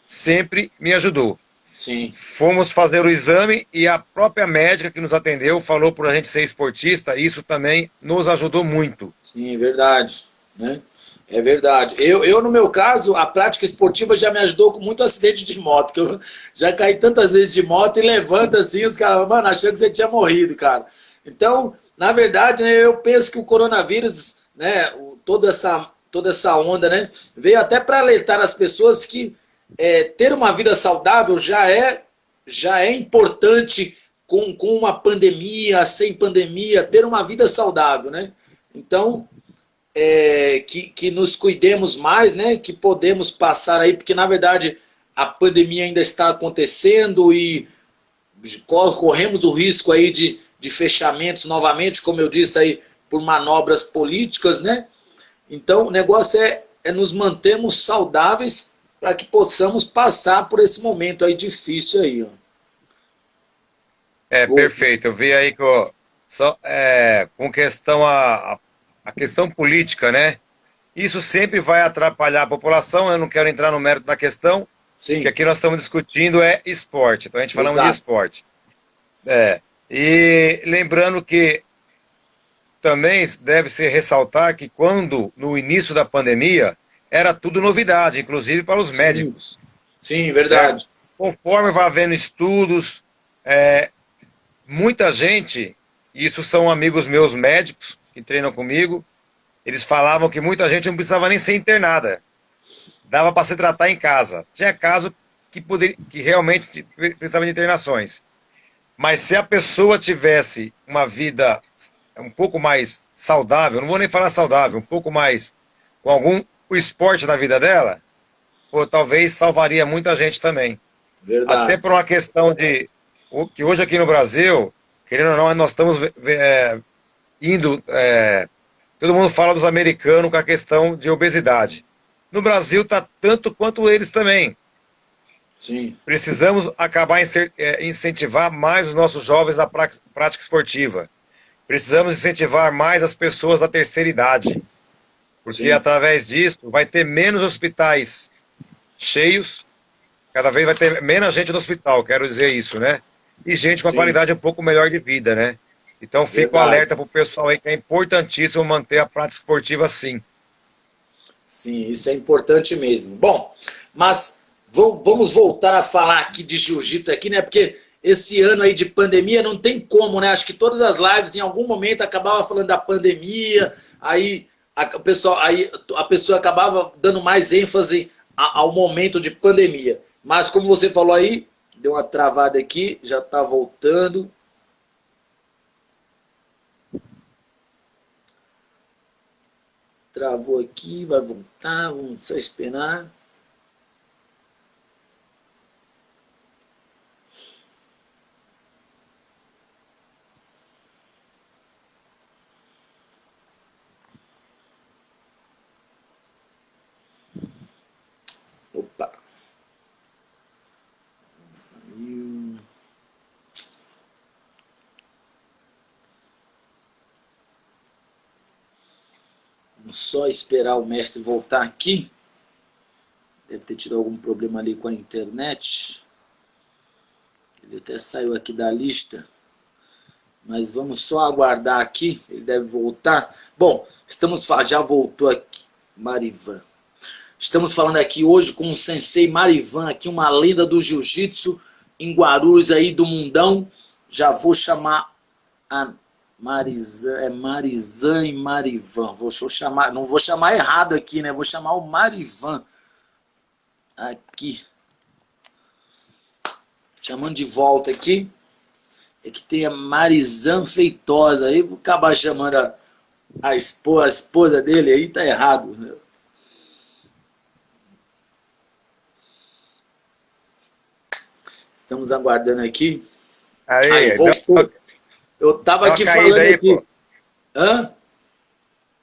sempre me ajudou. Sim. Fomos fazer o exame e a própria médica que nos atendeu falou para a gente ser esportista, e isso também nos ajudou muito. Sim, é verdade. Né? É verdade. Eu, no meu caso, a prática esportiva já me ajudou com muito acidente de moto, que eu já caí tantas vezes de moto e levanta assim, os caras, mano, achando que você tinha morrido, cara. Então, na verdade, né, eu penso que o coronavírus, né, toda essa onda, né, veio até para alertar as pessoas que ter uma vida saudável já é importante com uma pandemia, sem pandemia, ter uma vida saudável, né? Então, que nos cuidemos mais, né? Que podemos passar aí, porque na verdade a pandemia ainda está acontecendo e corremos o risco aí de fechamentos novamente, como eu disse aí, por manobras políticas, né? Então o negócio é nos mantermos saudáveis para que possamos passar por esse momento aí difícil aí, ó. Perfeito. Eu vi aí que com questão a questão política, né? Isso sempre vai atrapalhar a população. Eu não quero entrar no mérito da questão, Sim. que aqui nós estamos discutindo esporte. Então a gente falamos de esporte. E lembrando que também deve-se ressaltar que quando, no início da pandemia, era tudo novidade, inclusive para os médicos. Sim, verdade. Certo? Conforme vai havendo estudos, muita gente, isso são amigos meus médicos que treinam comigo, eles falavam que muita gente não precisava nem ser internada. Dava para se tratar em casa. Tinha caso que realmente precisava de internações. Mas se a pessoa tivesse uma vida um pouco mais saudável, não vou nem falar saudável, um pouco mais com o esporte na vida dela, talvez salvaria muita gente também. Verdade. Até por uma questão que hoje aqui no Brasil, querendo ou não, nós estamos indo... todo mundo fala dos americanos com a questão de obesidade. No Brasil está tanto quanto eles também. Sim. Precisamos acabar incentivar mais os nossos jovens na prática esportiva. Precisamos incentivar mais as pessoas da terceira idade. Porque Sim. através disso vai ter menos hospitais cheios, cada vez vai ter menos gente no hospital, quero dizer isso, né? E gente com a qualidade um pouco melhor de vida, né? Então fica um alerta para o pessoal aí que é importantíssimo manter a prática esportiva sim. Sim, isso é importante mesmo. Bom, mas vamos voltar a falar aqui de jiu-jitsu aqui, né? Porque esse ano aí de pandemia não tem como, né? Acho que todas as lives em algum momento acabavam falando da pandemia, aí a pessoa acabava dando mais ênfase ao momento de pandemia. Mas como você falou aí, deu uma travada aqui, já está voltando. Travou aqui, vai voltar, vamos só esperar. Opa. Saiu. Vamos só esperar o mestre voltar aqui. Deve ter tido algum problema ali com a internet. Ele até saiu aqui da lista. Mas vamos só aguardar aqui. Ele deve voltar. Bom, já voltou aqui. Marivan. Estamos falando aqui hoje com o Sensei Marivan, aqui uma lenda do Jiu-Jitsu em Guarulhos aí do mundão. Já vou chamar a Marizan e Marivan. Não vou chamar errado aqui, né? Vou chamar o Marivan. Aqui. Chamando de volta aqui. É que tem a Marizan Feitosa. Aí vou acabar chamando a esposa dele aí, tá errado, né? Estamos aguardando aqui. Aí, voltou. Eu tava aqui falando aí, aqui. Pô. Hã?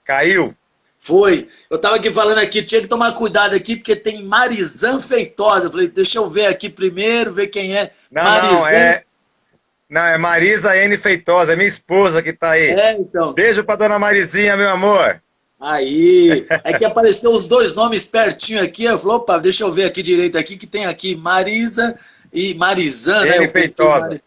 Caiu? Foi. Eu tava aqui falando aqui, tinha que tomar cuidado aqui, porque tem Marizan Feitosa. Eu falei, deixa eu ver aqui primeiro, ver quem é. Não, é Marisa N. Feitosa, é minha esposa que tá aí. Então. Beijo pra dona Marizinha, meu amor. Aí, é que apareceu os dois nomes pertinho aqui, eu falei, opa, deixa eu ver aqui direito aqui, que tem aqui Marisa e Marizan, né?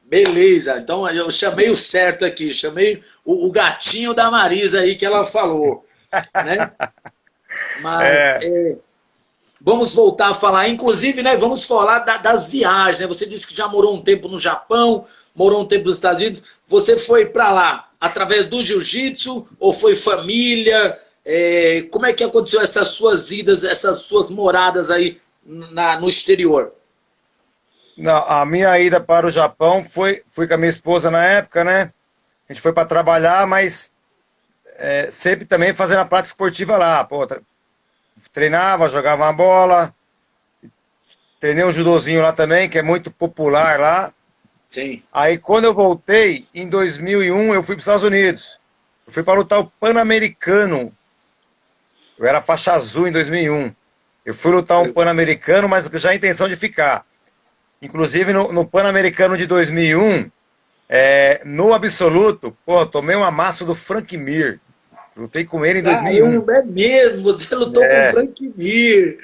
Beleza, então eu chamei o certo aqui, chamei o gatinho da Marisa aí que ela falou, né? Mas vamos voltar a falar, inclusive, né? Vamos falar das viagens, né? Você disse que já morou um tempo no Japão, morou um tempo nos Estados Unidos. Você foi para lá através do jiu-jitsu ou foi família? Como é que aconteceu essas suas idas, essas suas moradas aí no exterior? Não, a minha ida para o Japão fui com a minha esposa na época, né? A gente foi para trabalhar, mas sempre também fazendo a prática esportiva lá. Pô, treinava, jogava uma bola, treinei um judozinho lá também, que é muito popular lá. Sim. Aí quando eu voltei, em 2001, eu fui para os Estados Unidos. Eu fui para lutar o Pan-Americano. Eu era faixa azul em 2001. Eu fui lutar um Pan-Americano, mas já a intenção de ficar. Inclusive no Pan-Americano de 2001, no absoluto, pô, tomei um amasso do Frank Mir. Lutei com ele em 2001. É mesmo, você lutou com o Frank Mir.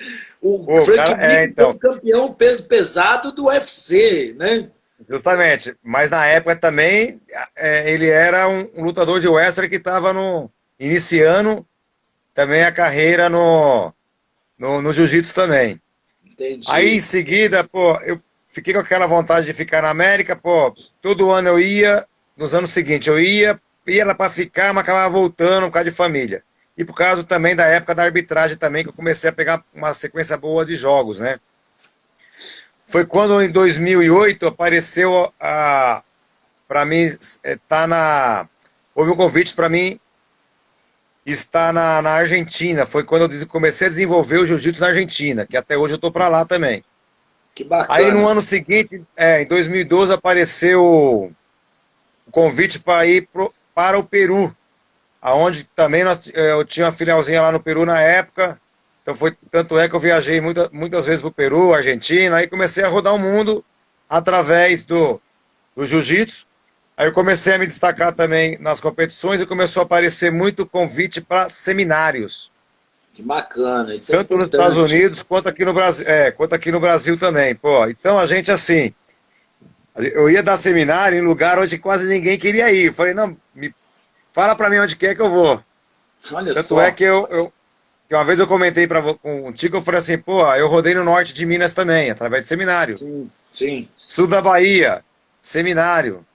Frank Mir então, foi campeão peso pesado do UFC, né? Justamente, mas na época também ele era um lutador de wrestling que estava iniciando também a carreira no jiu-jitsu também. Entendi. Aí em seguida, pô, eu fiquei com aquela vontade de ficar na América, pô, todo ano eu ia, nos anos seguintes eu ia lá para ficar, mas acabava voltando por causa de família. E por causa também da época da arbitragem também, que eu comecei a pegar uma sequência boa de jogos, né? Foi quando em 2008 apareceu para mim houve um convite para mim estar na Argentina. Foi quando eu comecei a desenvolver o jiu-jitsu na Argentina, que até hoje eu tô para lá também. Que bacana. Aí no ano seguinte, em 2012 apareceu o convite para ir para o Peru, aonde também eu tinha uma filialzinha lá no Peru na época. Então tanto é que eu viajei muitas vezes para o Peru, Argentina, aí comecei a rodar o mundo através do jiu-jitsu. Aí eu comecei a me destacar também nas competições e começou a aparecer muito convite para seminários. Que bacana, isso tanto nos Estados Unidos quanto aqui no Brasil, quanto aqui no Brasil também. Pô, então a gente assim, eu ia dar seminário em lugar onde quase ninguém queria ir. Eu falei, não, fala para mim onde quer que eu vou. Olha tanto só. É que que uma vez eu comentei contigo, eu falei assim, pô, eu rodei no norte de Minas também, através de seminário. Sim, sim. Sul da Bahia, seminário.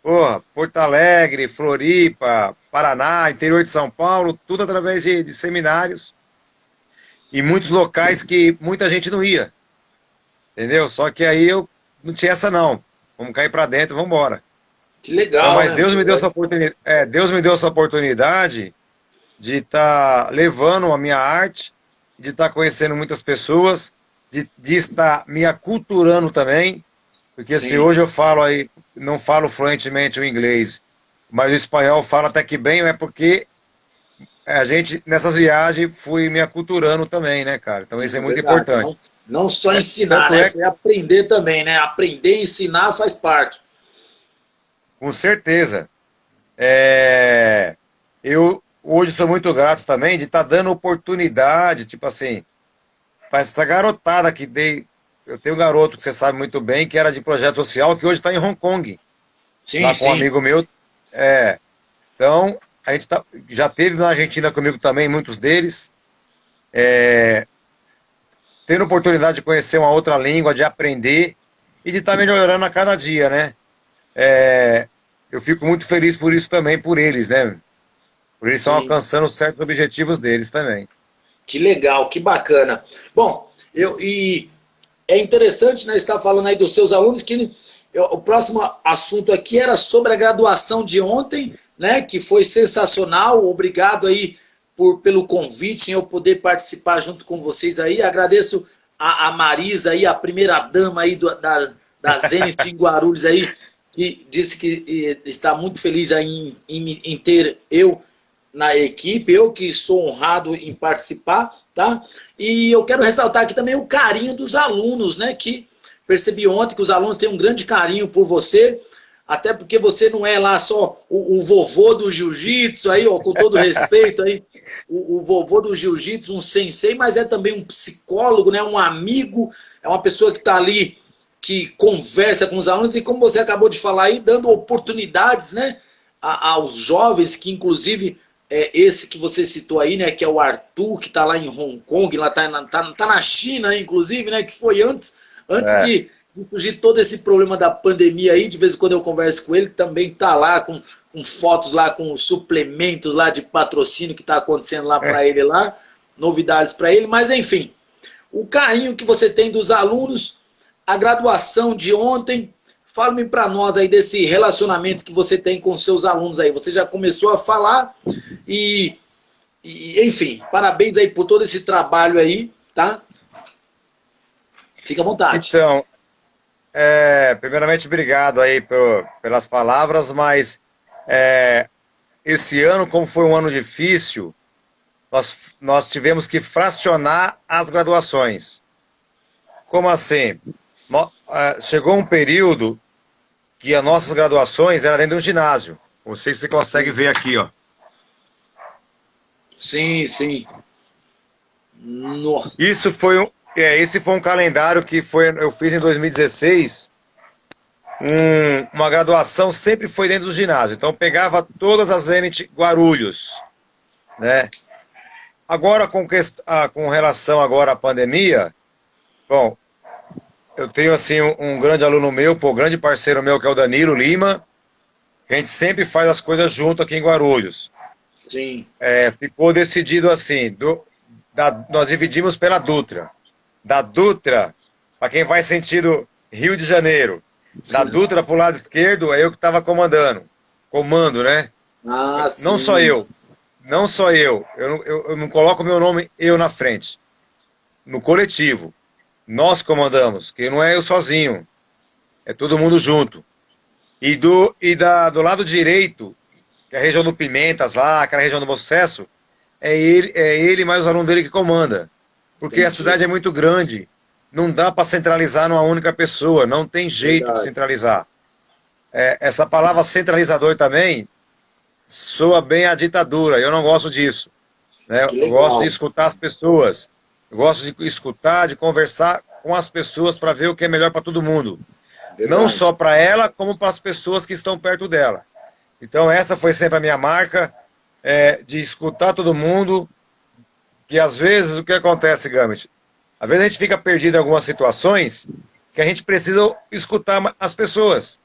Porra, Porto Alegre, Floripa, Paraná, interior de São Paulo, tudo através de seminários e muitos locais que muita gente não ia, entendeu? Só que aí eu não tinha essa não, vamos cair para dentro, vamos embora. Que Então, legal, mas né? Deus me deu essa oportunidade, Deus me deu essa oportunidade de estar levando a minha arte, de estar conhecendo muitas pessoas, de estar me aculturando também, porque se Sim. hoje eu falo aí, não falo fluentemente o inglês, mas o espanhol falo até que bem, é porque a gente, nessas viagens, fui me aculturando também, né, cara? Então isso é Sim, muito verdade. importante. Não só ensinar, Tanto né? é, Você aprender também, né? Aprender e ensinar faz parte. com certeza, eu hoje sou muito grato também de estar dando oportunidade, tipo assim, para essa garotada que dei. Eu tenho um garoto que você sabe muito bem, que era de projeto social, que hoje está em Hong Kong, Sim, lá com um sim. amigo meu. É, então, a gente já teve na Argentina comigo também, muitos deles, tendo oportunidade de conhecer uma outra língua, de aprender e de estar melhorando a cada dia, né? Eu fico muito feliz por isso também, por eles, né? Por eles estão Sim. alcançando certos objetivos deles também. Que legal, que bacana. Bom, e é interessante, né, estar falando aí dos seus alunos, que o próximo assunto aqui era sobre a graduação de ontem, né, que foi sensacional. Obrigado aí pelo convite, em eu poder participar junto com vocês aí. Agradeço a Marisa aí, a primeira dama aí da Zenit em Guarulhos aí, que disse que está muito feliz aí em ter eu na equipe, eu que sou honrado em participar, tá? E eu quero ressaltar aqui também o carinho dos alunos, né? Que percebi ontem que os alunos têm um grande carinho por você, até porque você não é lá só o vovô do jiu-jitsu aí, ó, com todo respeito aí, o vovô do jiu-jitsu, um sensei, mas é também um psicólogo, né? Um amigo, é uma pessoa que está ali, que conversa com os alunos e como você acabou de falar aí, dando oportunidades, né? Aos jovens que inclusive esse que você citou aí, né, que é o Arthur, que está lá em Hong Kong, lá tá na China, inclusive, né, que foi antes É, de surgir todo esse problema da pandemia aí, de vez em quando eu converso com ele, também tá lá com fotos lá, com suplementos lá de patrocínio que está acontecendo lá para ele lá, novidades para ele, mas enfim, o carinho que você tem dos alunos, a graduação de ontem. Fale-me para nós aí desse relacionamento que você tem com seus alunos aí. Você já começou a falar enfim, parabéns aí por todo esse trabalho aí, tá? Fica à vontade. então, primeiramente, obrigado aí pelas palavras, mas esse ano, como foi um ano difícil, nós tivemos que fracionar as graduações. Como assim? Chegou um período que as nossas graduações eram dentro de um ginásio. Não sei se você consegue ver aqui, ó. Sim, sim. Nossa. Esse foi um calendário que eu fiz em 2016. Uma graduação sempre foi dentro do ginásio. Então pegava todas as Zenit Guarulhos, né? Agora com relação agora à pandemia, bom, eu tenho assim um grande aluno meu, grande parceiro meu que é o Danilo Lima, que a gente sempre faz as coisas junto aqui em Guarulhos. Sim. Ficou decidido assim, nós dividimos pela Dutra. Da Dutra, para quem vai sentido Rio de Janeiro, da Dutra para o lado esquerdo, é eu que estava comando, né? Ah, Não sim. só eu, eu não coloco meu nome eu na frente, no coletivo, nós comandamos, que não é eu sozinho, é todo mundo junto. Do lado direito, que é a região do Pimentas lá, aquela região do Bom Sucesso, é ele mais os alunos dele que comanda. Porque a Entendi. cidade é muito grande, não dá para centralizar numa única pessoa, não tem jeito de Verdade. centralizar. Essa palavra centralizador também soa bem a ditadura, eu não gosto disso. Né? Que Eu gosto de legal. escutar as pessoas, eu gosto de escutar, de conversar com as pessoas para ver o que é melhor para todo mundo. Não Verdade. só para ela, como para as pessoas que estão perto dela. Então essa foi sempre a minha marca, de escutar todo mundo, que às vezes o que acontece, Gambit? Às vezes a gente fica perdido em algumas situações que a gente precisa escutar as pessoas.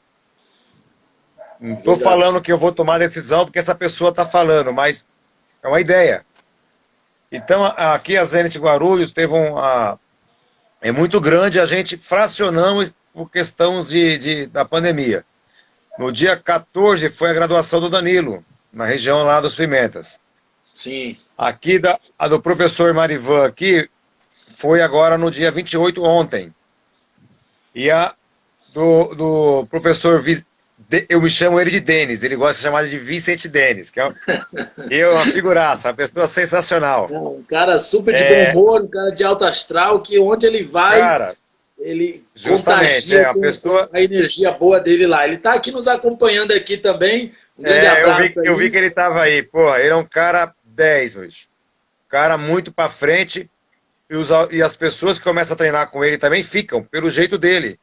Não estou falando que eu vou tomar decisão porque essa pessoa está falando, mas é uma ideia. Então, aqui a Zenit Guarulhos teve é muito grande, a gente fracionamos por questões da pandemia. No dia 14 foi a graduação do Danilo, na região lá dos Pimentas. Sim. Aqui, a do professor Marivan aqui, foi agora no dia 28, ontem. E a do professor, eu me chamo ele de Denis, ele gosta de chamar de Vicente Denis, que é uma figuraça, uma pessoa sensacional. Um cara super de bom humor, um cara de alto astral, que onde ele vai, cara, ele contagia a energia boa dele lá. Ele está aqui nos acompanhando aqui também. Um grande abraço. Eu vi que ele estava aí. Pô, ele é um cara 10, bicho. Cara muito para frente. E as pessoas que começam a treinar com ele também ficam, pelo jeito dele.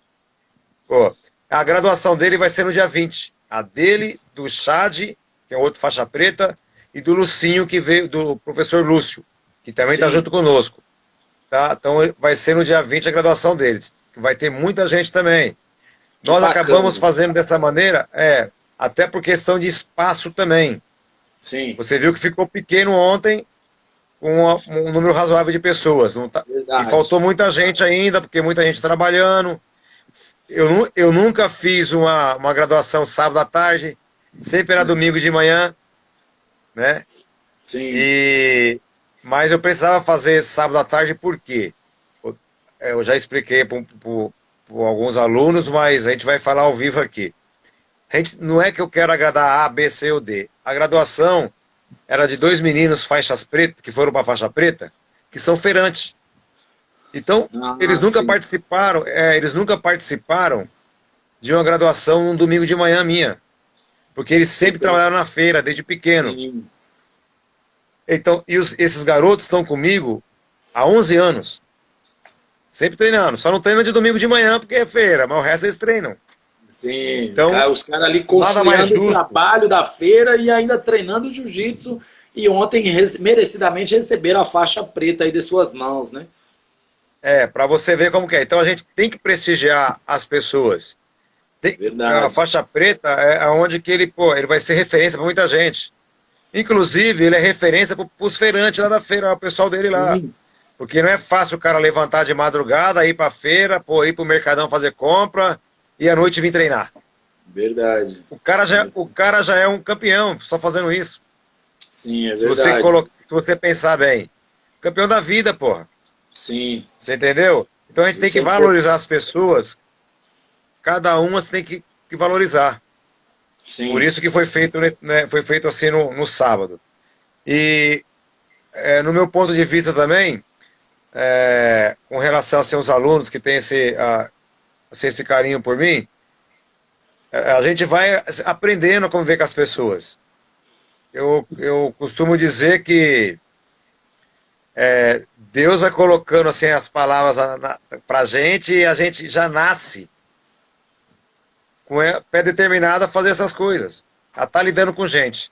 Pô, a graduação dele vai ser no dia 20. A dele, do Chad, que é outro faixa preta, e do Lucinho, que veio, do professor Lúcio, que também está junto conosco. Tá? Então vai ser no dia 20 a graduação deles. Que vai ter muita gente também. Nós acabamos fazendo dessa maneira, até por questão de espaço também. Sim. Você viu que ficou pequeno ontem, com um número razoável de pessoas. Não tá... E faltou muita gente ainda, porque muita gente trabalhando. Eu nunca fiz uma graduação sábado à tarde, sempre era domingo de manhã, né? Sim. Mas eu precisava fazer sábado à tarde, por quê? Eu já expliquei para alguns alunos, mas a gente vai falar ao vivo aqui. Não é que eu quero agradar A, B, C ou D. A graduação era de 2 meninos faixas pretas, que foram para a faixa preta, que são feirantes. Então, eles nunca participaram de uma graduação num domingo de manhã minha. Porque eles sempre trabalharam na feira, desde pequeno. Sim. Então, esses garotos estão comigo há 11 anos. Sempre treinando. Só não treinam de domingo de manhã porque é feira, mas o resto eles treinam. Sim, então, os caras ali conciliando o trabalho da feira e ainda treinando jiu-jitsu. E ontem, merecidamente, receberam a faixa preta aí de suas mãos, né? Para você ver como que é. Então a gente tem que prestigiar as pessoas. Verdade. A faixa preta é onde que ele vai ser referência para muita gente. Inclusive, ele é referência para os feirantes lá da feira, o pessoal dele lá. Porque não é fácil o cara levantar de madrugada, ir para a feira, ir para o mercadão fazer compra e à noite vir treinar. Verdade. O cara já é um campeão só fazendo isso. Sim, é verdade. Se você pensar bem. Campeão da vida, porra. Sim. Você entendeu? Então a gente tem que valorizar as pessoas. Cada uma você tem que valorizar. Sim. Por isso que foi feito, né, foi feito assim no sábado. E no meu ponto de vista também, com relação assim, aos alunos que têm esse carinho por mim, a gente vai aprendendo a conviver com as pessoas. Eu costumo dizer que Deus vai colocando assim, as palavras pra gente e a gente já nasce com pé determinado a fazer essas coisas, a estar lidando com gente.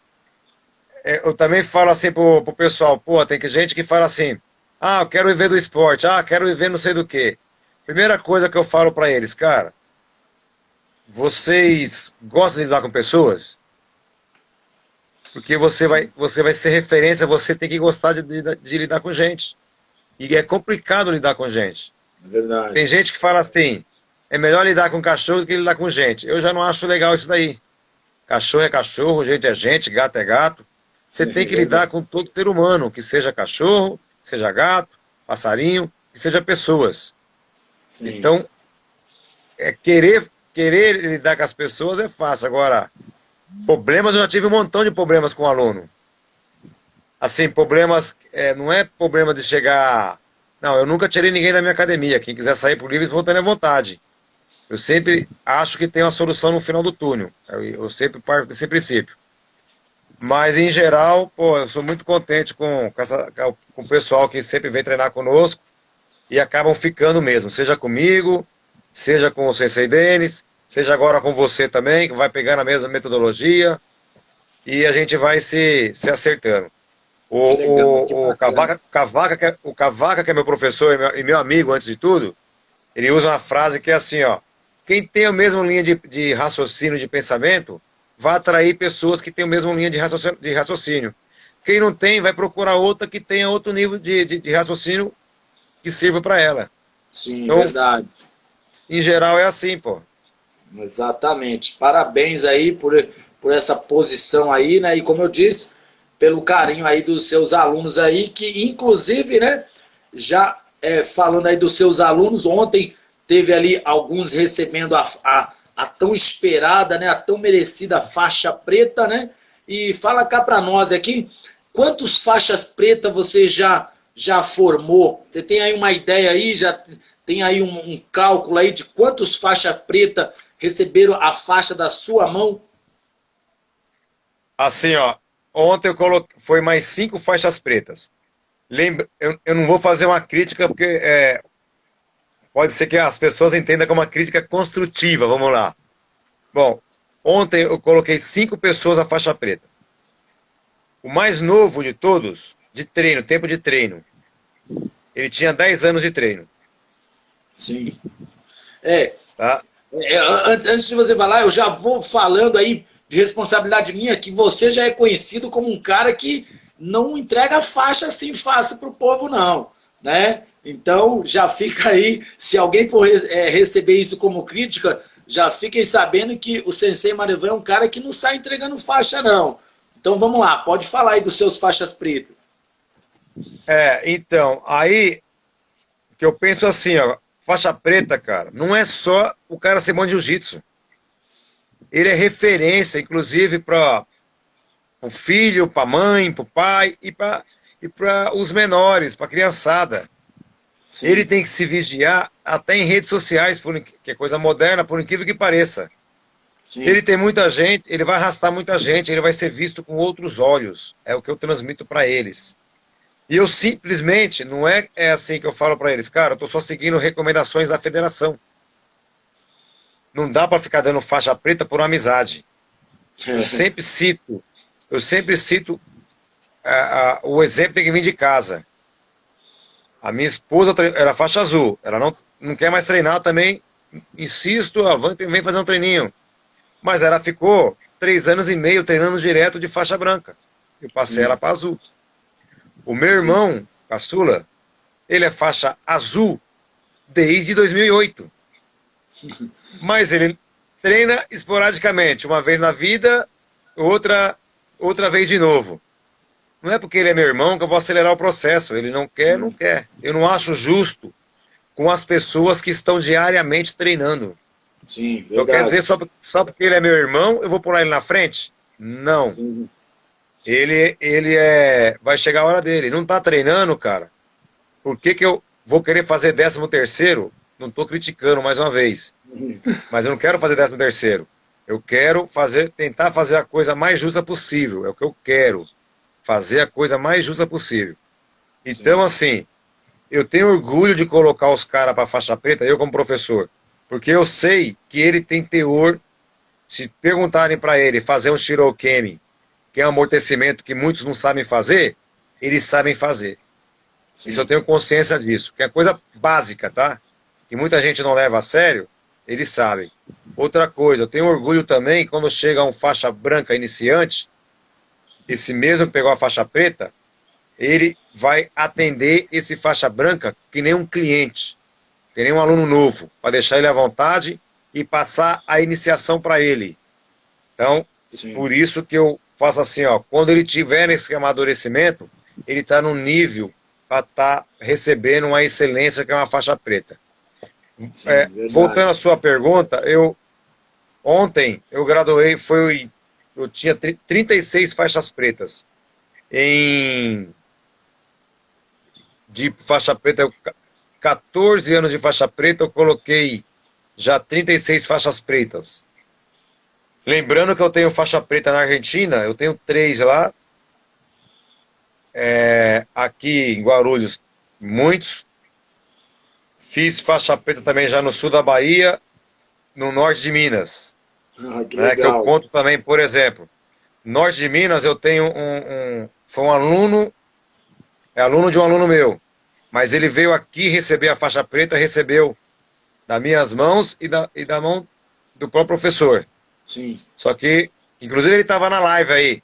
Eu também falo assim pro pessoal, tem gente que fala assim, eu quero viver do esporte, quero viver não sei do quê. Primeira coisa que eu falo para eles, cara, vocês gostam de lidar com pessoas? Porque você vai ser referência, você tem que gostar de lidar com gente. E é complicado lidar com gente. É verdade. Tem gente que fala assim, é melhor lidar com cachorro do que lidar com gente. Eu já não acho legal isso daí. Cachorro é cachorro, gente é gente, gato é gato. Você tem que lidar com todo ser humano, que seja cachorro, que seja gato, passarinho, que seja pessoas. Sim. Então, querer lidar com as pessoas é fácil. Agora, problemas, eu já tive um montão de problemas com o aluno. Assim, problemas, não é problema de chegar... Não, eu nunca tirei ninguém da minha academia. Quem quiser sair por livre, voltando à vontade. Eu sempre acho que tem uma solução no final do túnel. Eu sempre parto desse princípio. Mas, em geral, eu sou muito contente com o pessoal que sempre vem treinar conosco e acabam ficando mesmo. Seja comigo, seja com o Sensei Denis, seja agora com você também, que vai pegar na mesma metodologia e a gente vai se acertando. O Cavaca, que é meu professor e meu amigo antes de tudo, ele usa uma frase que é assim, quem tem a mesma linha de raciocínio, de pensamento, vai atrair pessoas que têm a mesma linha de raciocínio. Quem não tem, vai procurar outra que tenha outro nível de raciocínio que sirva para ela. Sim, Então, verdade. em geral, é assim, pô. Exatamente. Parabéns aí por essa posição aí, né? E como eu disse, pelo carinho aí dos seus alunos aí, que inclusive, né, já falando aí dos seus alunos, ontem teve ali alguns recebendo a tão esperada, né, a tão merecida faixa preta, né? E fala cá para nós aqui, quantos faixas pretas você já formou? Você tem aí uma ideia aí, já tem aí um cálculo aí de quantos faixas preta receberam a faixa da sua mão? Assim, ó, ontem eu coloquei, foi mais 5 faixas pretas. Lembra, eu não vou fazer uma crítica porque pode ser que as pessoas entendam como uma crítica construtiva, vamos lá. Bom, ontem eu coloquei 5 pessoas a faixa preta. O mais novo de todos, de treino, tempo de treino, ele tinha 10 anos de treino. Sim. É, Tá? antes de você falar, eu já vou falando aí de responsabilidade minha, que você já é conhecido como um cara que não entrega faixa assim fácil para o povo, não. Né? Então, já fica aí, se alguém for receber isso como crítica, já fiquem sabendo que o Sensei Marivan é um cara que não sai entregando faixa, não. Então, vamos lá, pode falar aí dos seus faixas pretas. Então, aí que eu penso assim, ó, faixa preta, cara, não é só o cara ser bom de jiu-jitsu. Ele é referência, inclusive, para o filho, para a mãe, para o pai e para os menores, para a criançada. Sim. Ele tem que se vigiar até em redes sociais, que é coisa moderna, por incrível que pareça. Sim. Ele tem muita gente, ele vai arrastar muita gente, ele vai ser visto com outros olhos. É o que eu transmito para eles. E eu simplesmente, não é assim que eu falo para eles, cara, eu estou só seguindo recomendações da federação. Não dá para ficar dando faixa preta por amizade. Eu sempre cito o exemplo tem que vir de casa. A minha esposa era faixa azul, ela não quer mais treinar também, insisto, vem fazer um treininho. Mas ela ficou 3 anos e meio treinando direto de faixa branca. Eu passei ela para azul. O meu irmão, caçula, ele é faixa azul desde 2008. Mas ele treina esporadicamente, uma vez na vida, outra vez de novo. Não é porque ele é meu irmão que eu vou acelerar o processo. Ele não quer, não quer. Eu não acho justo com as pessoas que estão diariamente treinando. Sim, verdade. Eu quero dizer, só porque ele é meu irmão, eu vou pular ele na frente? Não. Sim. Vai chegar a hora dele. Não tá treinando, cara. Por que eu vou querer fazer 13º? Não tô criticando mais uma vez. Mas eu não quero fazer 13º. Eu quero tentar fazer a coisa mais justa possível. É o que eu quero. Fazer a coisa mais justa possível. Então, assim, eu tenho orgulho de colocar os caras para faixa preta, eu como professor, porque eu sei que ele tem teor. Se perguntarem para ele fazer um shirokemi, que é um amortecimento que muitos não sabem fazer, eles sabem fazer. Sim. Isso eu tenho consciência disso, que é coisa básica, tá? Que muita gente não leva a sério, eles sabem. Outra coisa, eu tenho orgulho também, quando chega um faixa branca iniciante, esse mesmo que pegou a faixa preta, ele vai atender esse faixa branca que nem um cliente, que nem um aluno novo, para deixar ele à vontade e passar a iniciação para ele. Então, sim, por isso que eu faço assim, ó, quando ele tiver esse amadurecimento, ele está no nível para estar recebendo uma excelência que é uma faixa preta. Sim, voltando à sua pergunta, ontem eu graduei, eu tinha 36 faixas pretas. De faixa preta, 14 anos de faixa preta, eu coloquei já 36 faixas pretas. Lembrando que eu tenho faixa preta na Argentina, eu tenho 3 lá. Aqui em Guarulhos, muitos. Fiz faixa preta também já no sul da Bahia, no norte de Minas. Que eu conto também, por exemplo, norte de Minas eu tenho foi um aluno, aluno de um aluno meu, mas ele veio aqui receber a faixa preta, recebeu das minhas mãos e da mão do próprio professor. Sim. Só que Inclusive ele estava na live aí,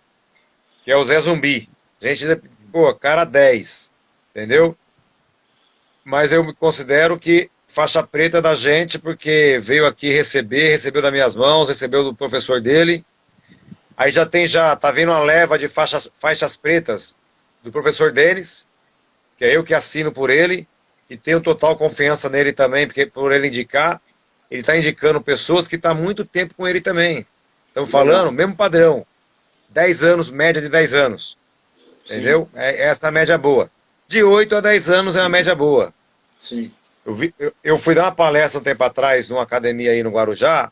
que é o Zé Zumbi. Gente, pô, cara 10, entendeu? Mas eu me considero que faixa preta da gente, porque veio aqui receber, recebeu das minhas mãos, recebeu do professor dele. Aí tá vindo uma leva de faixas pretas do professor Denis, que é eu que assino por ele, e tenho total confiança nele também, porque por ele indicar, ele está indicando pessoas que estão há muito tempo com ele também. Estamos falando, mesmo padrão, 10 anos, média de 10 anos, entendeu? É essa a média boa. De 8 a 10 anos é uma média boa. Sim. Eu fui dar uma palestra um tempo atrás numa academia aí no Guarujá.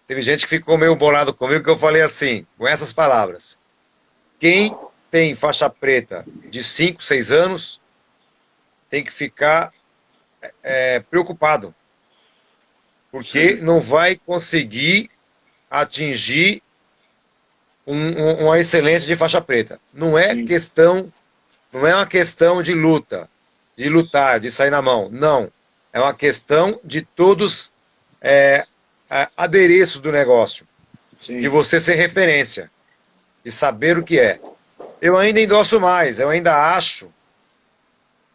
Teve gente que ficou meio bolado comigo, que eu falei assim, com essas palavras: quem tem faixa preta de 5, 6 anos tem que ficar preocupado, porque não vai conseguir atingir uma excelência de faixa preta. Não é uma questão de luta, de lutar, de sair na mão. Não. É uma questão de todos adereços do negócio. Sim. De você ser referência, de saber o que é. Eu ainda endosso mais, eu ainda acho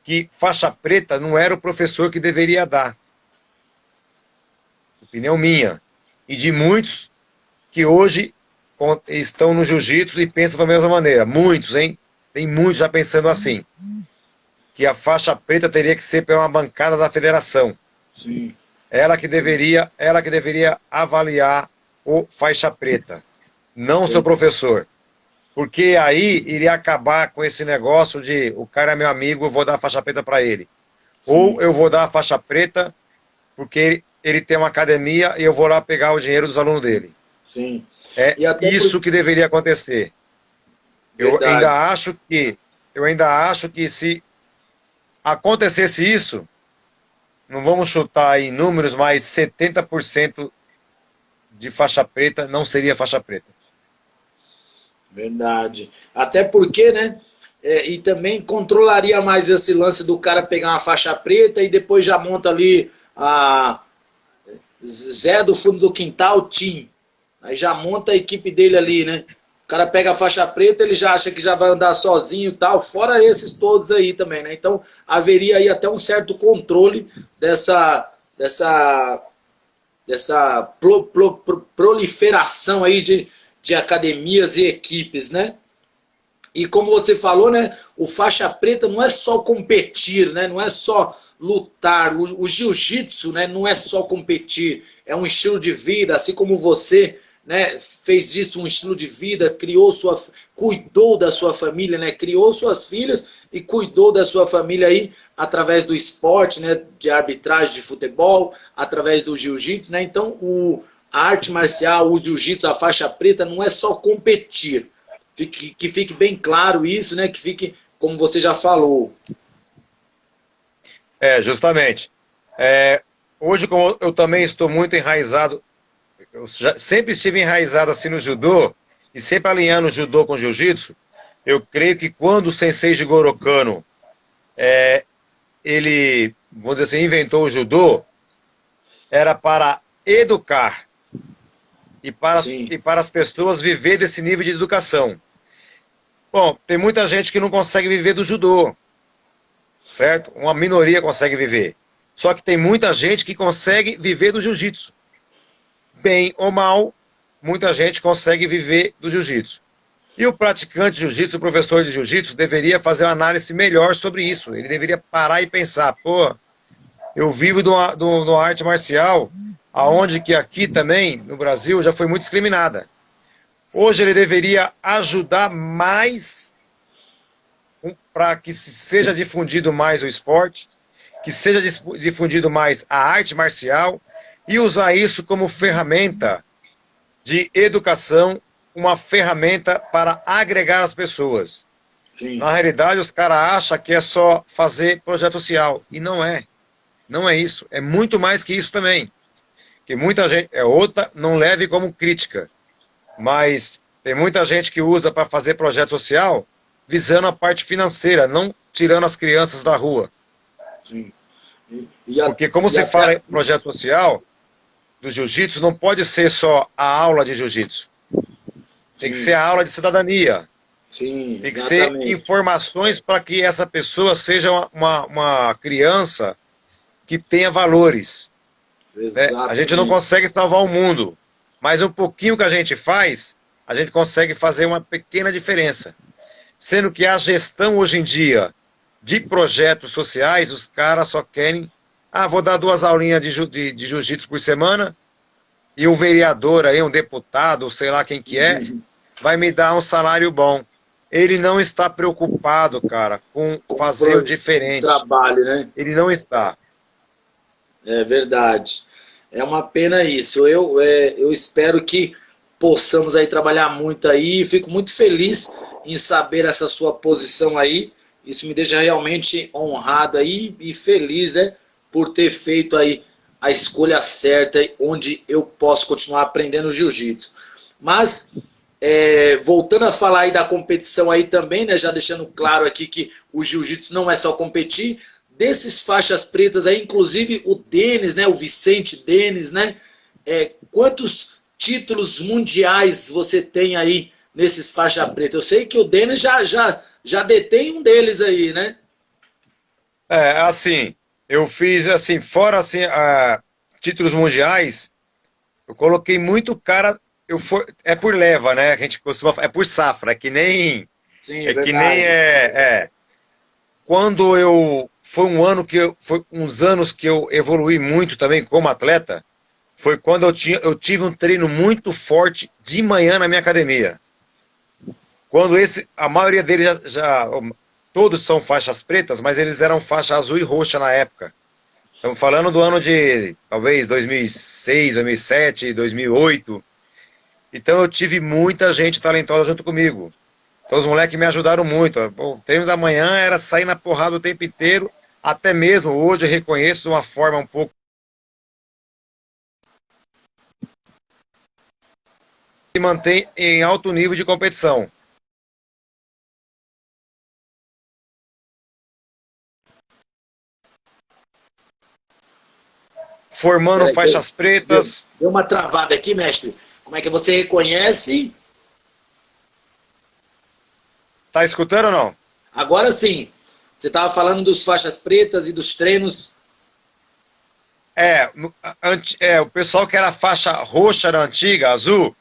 que faixa preta não era o professor que deveria dar. Opinião minha. E de muitos que hoje estão no jiu-jitsu e pensam da mesma maneira. Muitos, hein? Tem muitos já pensando assim. Que a faixa preta teria que ser pela bancada da federação. Sim. Ela que deveria avaliar o faixa preta, não o seu professor. Porque aí iria acabar com esse negócio de o cara é meu amigo, eu vou dar a faixa preta para ele. Sim. Ou eu vou dar a faixa preta porque ele tem uma academia e eu vou lá pegar o dinheiro dos alunos dele. Sim. É isso que deveria acontecer. Eu ainda acho que se acontecesse isso, não vamos chutar em números, mas 70% de faixa preta não seria faixa preta. Verdade. Até porque, né? E também controlaria mais esse lance do cara pegar uma faixa preta e depois já monta ali a Zé do fundo do quintal, Tim. Aí já monta a equipe dele ali, né? O cara pega a faixa preta, ele já acha que já vai andar sozinho e tal, fora esses todos aí também, né? Então haveria aí até um certo controle dessa proliferação aí de academias e equipes, né? E como você falou, né? O faixa preta não é só competir, né? Não é só lutar. O jiu-jitsu, né? Não é só competir. É um estilo de vida, assim como você, né? Fez disso um estilo de vida, cuidou da sua família, né? Criou suas filhas e cuidou da sua família aí através do esporte, né? De arbitragem de futebol, através do jiu-jitsu, né? Então, a arte marcial, o jiu-jitsu, a faixa preta, não é só competir. Que fique bem claro isso, né? Que fique, como você já falou. Justamente. Hoje, como eu também estou muito enraizado, eu sempre estive enraizado assim no judô, e sempre alinhando o judô com o jiu-jitsu, eu creio que quando o Sensei Jigoro Kano, ele, vamos dizer assim, inventou o judô, era para educar e para as pessoas viver desse nível de educação. Bom, tem muita gente que não consegue viver do judô, certo? Uma minoria consegue viver. Só que tem muita gente que consegue viver do jiu-jitsu. Bem ou mal, muita gente consegue viver do jiu-jitsu. E o praticante de jiu-jitsu, o professor de jiu-jitsu, deveria fazer uma análise melhor sobre isso. Ele deveria parar e pensar, pô, eu vivo de uma arte marcial, aonde que aqui também, no Brasil, já foi muito discriminada. Hoje ele deveria ajudar mais para que seja difundido mais o esporte, que seja difundido mais a arte marcial e usar isso como ferramenta de educação, uma ferramenta para agregar as pessoas. Sim. Na realidade, os caras acham que é só fazer projeto social, e não é. Não é isso. É muito mais que isso também. Que muita gente, não leve como crítica, mas tem muita gente que usa para fazer projeto social visando a parte financeira, não tirando as crianças da rua. Sim. Porque como se fala em projeto social do jiu-jitsu, não pode ser só a aula de jiu-jitsu. Tem que Sim, ser a aula de cidadania. sim, Tem que ser exatamente. informações para que essa pessoa seja uma criança que tenha valores. Né? A gente não Exatamente. consegue salvar o mundo, mas um pouquinho que a gente faz, a gente consegue fazer uma pequena diferença. Sendo que a gestão hoje em dia de projetos sociais, os caras só querem, vou dar 2 aulinhas de jiu-jitsu por semana e um vereador aí, um deputado, sei lá quem que é, vai me dar um salário bom. Ele não está preocupado, cara, com Com fazer o o diferente. trabalho, né? Ele não está. É verdade. É uma pena isso. Eu espero que possamos aí trabalhar muito aí. Fico muito feliz em saber essa sua posição aí. Isso me deixa realmente honrado aí e feliz, né, por ter feito aí a escolha certa onde eu posso continuar aprendendo jiu-jitsu. Mas voltando a falar aí da competição aí também, né, já deixando claro aqui que o jiu-jitsu não é só competir, desses faixas pretas aí, inclusive o Denis, né, o Vicente Denis, né, quantos títulos mundiais você tem aí nesses faixa preta? Eu sei que o Denis já detém um deles aí, né? Assim, eu fiz assim, fora assim, títulos mundiais, eu coloquei muito cara, é por leva, né? A gente costuma, é por safra, Sim, é é que nem verdade. quando foi um ano foi uns anos que eu evolui muito também como atleta, foi quando eu tive um treino muito forte de manhã na minha academia. Quando a maioria deles todos são faixas pretas, mas eles eram faixa azul e roxa na época. Estamos falando do ano de talvez 2006, 2007, 2008. Então eu tive muita gente talentosa junto comigo. Então os moleques me ajudaram muito. O treino da manhã era sair na porrada o tempo inteiro. Até mesmo hoje eu reconheço de uma forma um pouco que mantém em alto nível de competição. Formando Peraí, faixas deu, pretas. deu uma travada aqui, mestre. Como é que você reconhece? Tá escutando ou não? Agora sim. Você estava falando dos faixas pretas e dos treinos. O pessoal que era faixa roxa na antiga, azul,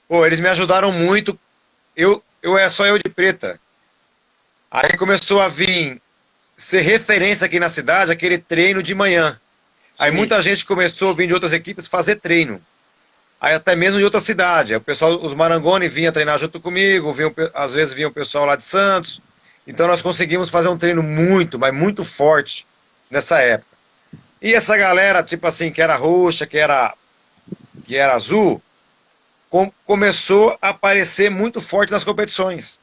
pô, eles me ajudaram muito. Só eu de preta. Aí começou a vir ser referência aqui na cidade aquele treino de manhã. Aí Sim, muita gente começou a vir de outras equipes fazer treino. Aí até mesmo de outra cidade. Aí o pessoal, os Marangoni vinha treinar junto comigo, às vezes vinha o pessoal lá de Santos. Então nós conseguimos fazer um treino muito, mas muito forte nessa época. E essa galera, tipo assim, que era roxa, que era azul, começou a aparecer muito forte nas competições.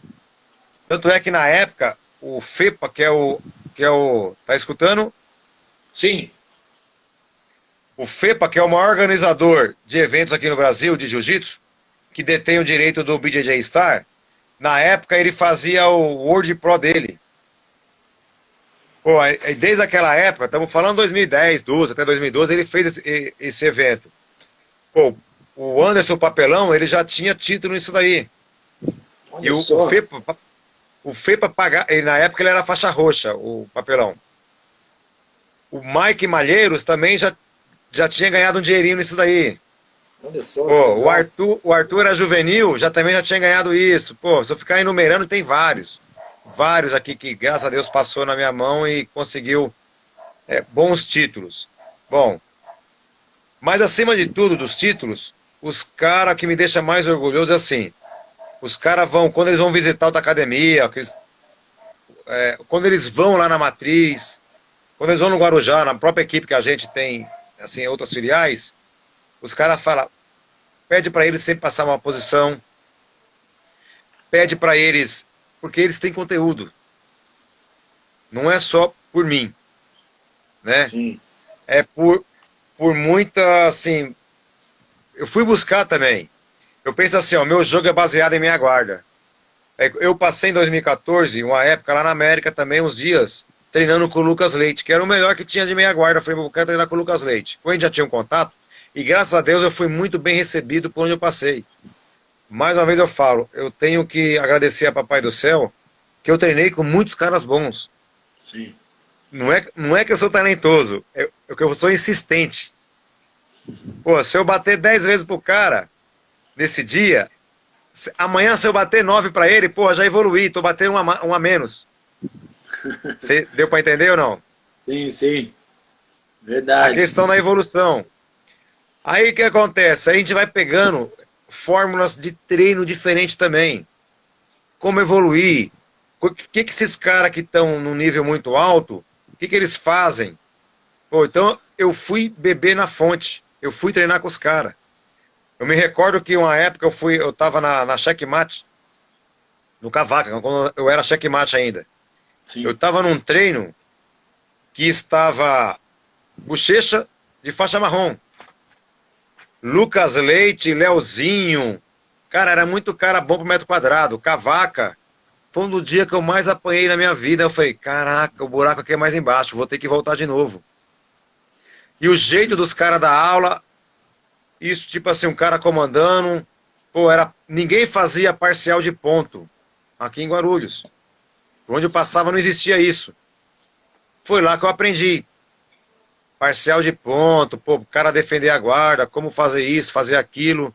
Tanto é que na época, o FEPA, tá escutando? sim. O FEPA, que é o maior organizador de eventos aqui no Brasil, de jiu-jitsu, que detém o direito do BJJ Star, na época ele fazia o World Pro dele. Pô, desde aquela época, estamos falando 2010, 12, até 2012, ele fez esse evento. Pô, o Anderson Papelão, ele já tinha título nisso daí. E Olha só. o FEPA ele, na época ele era faixa roxa, o Papelão. O Mike Malheiros também já tinha ganhado um dinheirinho nisso daí. Olha só que Pô, legal. O Arthur era juvenil, também já tinha ganhado isso. Pô, se eu ficar enumerando, tem vários. Vários aqui que, graças a Deus, passou na minha mão e conseguiu bons títulos. Bom, mas acima de tudo, dos títulos, os caras que me deixam mais orgulhoso é assim, os caras vão, quando eles vão visitar outra academia, quando eles vão lá na Matriz, quando eles vão no Guarujá, na própria equipe que a gente tem, assim, outras filiais, os caras falam, pede para eles sempre passar uma posição, pede para eles, porque eles têm conteúdo. Não é só por mim, né? Sim. É por muita, assim, eu fui buscar também. Eu penso assim, ó, meu jogo é baseado em meia guarda. Eu passei em 2014, uma época lá na América também, uns dias, treinando com o Lucas Leite, que era o melhor que tinha de meia guarda. Eu falei, eu quero treinar com o Lucas Leite. Quando a gente já tinha um contato, e graças a Deus eu fui muito bem recebido por onde eu passei. mais uma vez eu falo, eu tenho que agradecer a Papai do Céu que eu treinei com muitos caras bons. Sim. Não é que eu sou talentoso, é que eu sou insistente. Pô, se eu bater 10 vezes pro cara nesse dia, amanhã se eu bater 9 para ele, pô, já evoluí, tô batendo um a menos. Você deu para entender ou não? Sim, sim. A Verdade. questão da evolução. Aí o que acontece? A gente vai pegando fórmulas de treino diferentes também. Como evoluir? O que esses caras que estão num nível muito alto, o que eles fazem? Pô, então eu fui beber na fonte. Eu fui treinar com os caras. Eu me recordo que uma época eu tava na Checkmate, no Cavaca, quando eu era Checkmate ainda. Eu Sim. tava num treino que estava Bochecha de faixa marrom, Lucas Leite, Leozinho. Cara, era muito cara bom pro metro quadrado. Cavaca. Foi um do dia que eu mais apanhei na minha vida. Eu falei, caraca, o buraco aqui é mais embaixo, vou ter que voltar de novo. E o jeito dos caras da aula, isso tipo assim, um cara comandando, pô, ninguém fazia parcial de ponto aqui em Guarulhos. Onde eu passava não existia isso. Foi lá que eu aprendi. Parcial de ponto, pô, o cara defender a guarda, como fazer isso, fazer aquilo.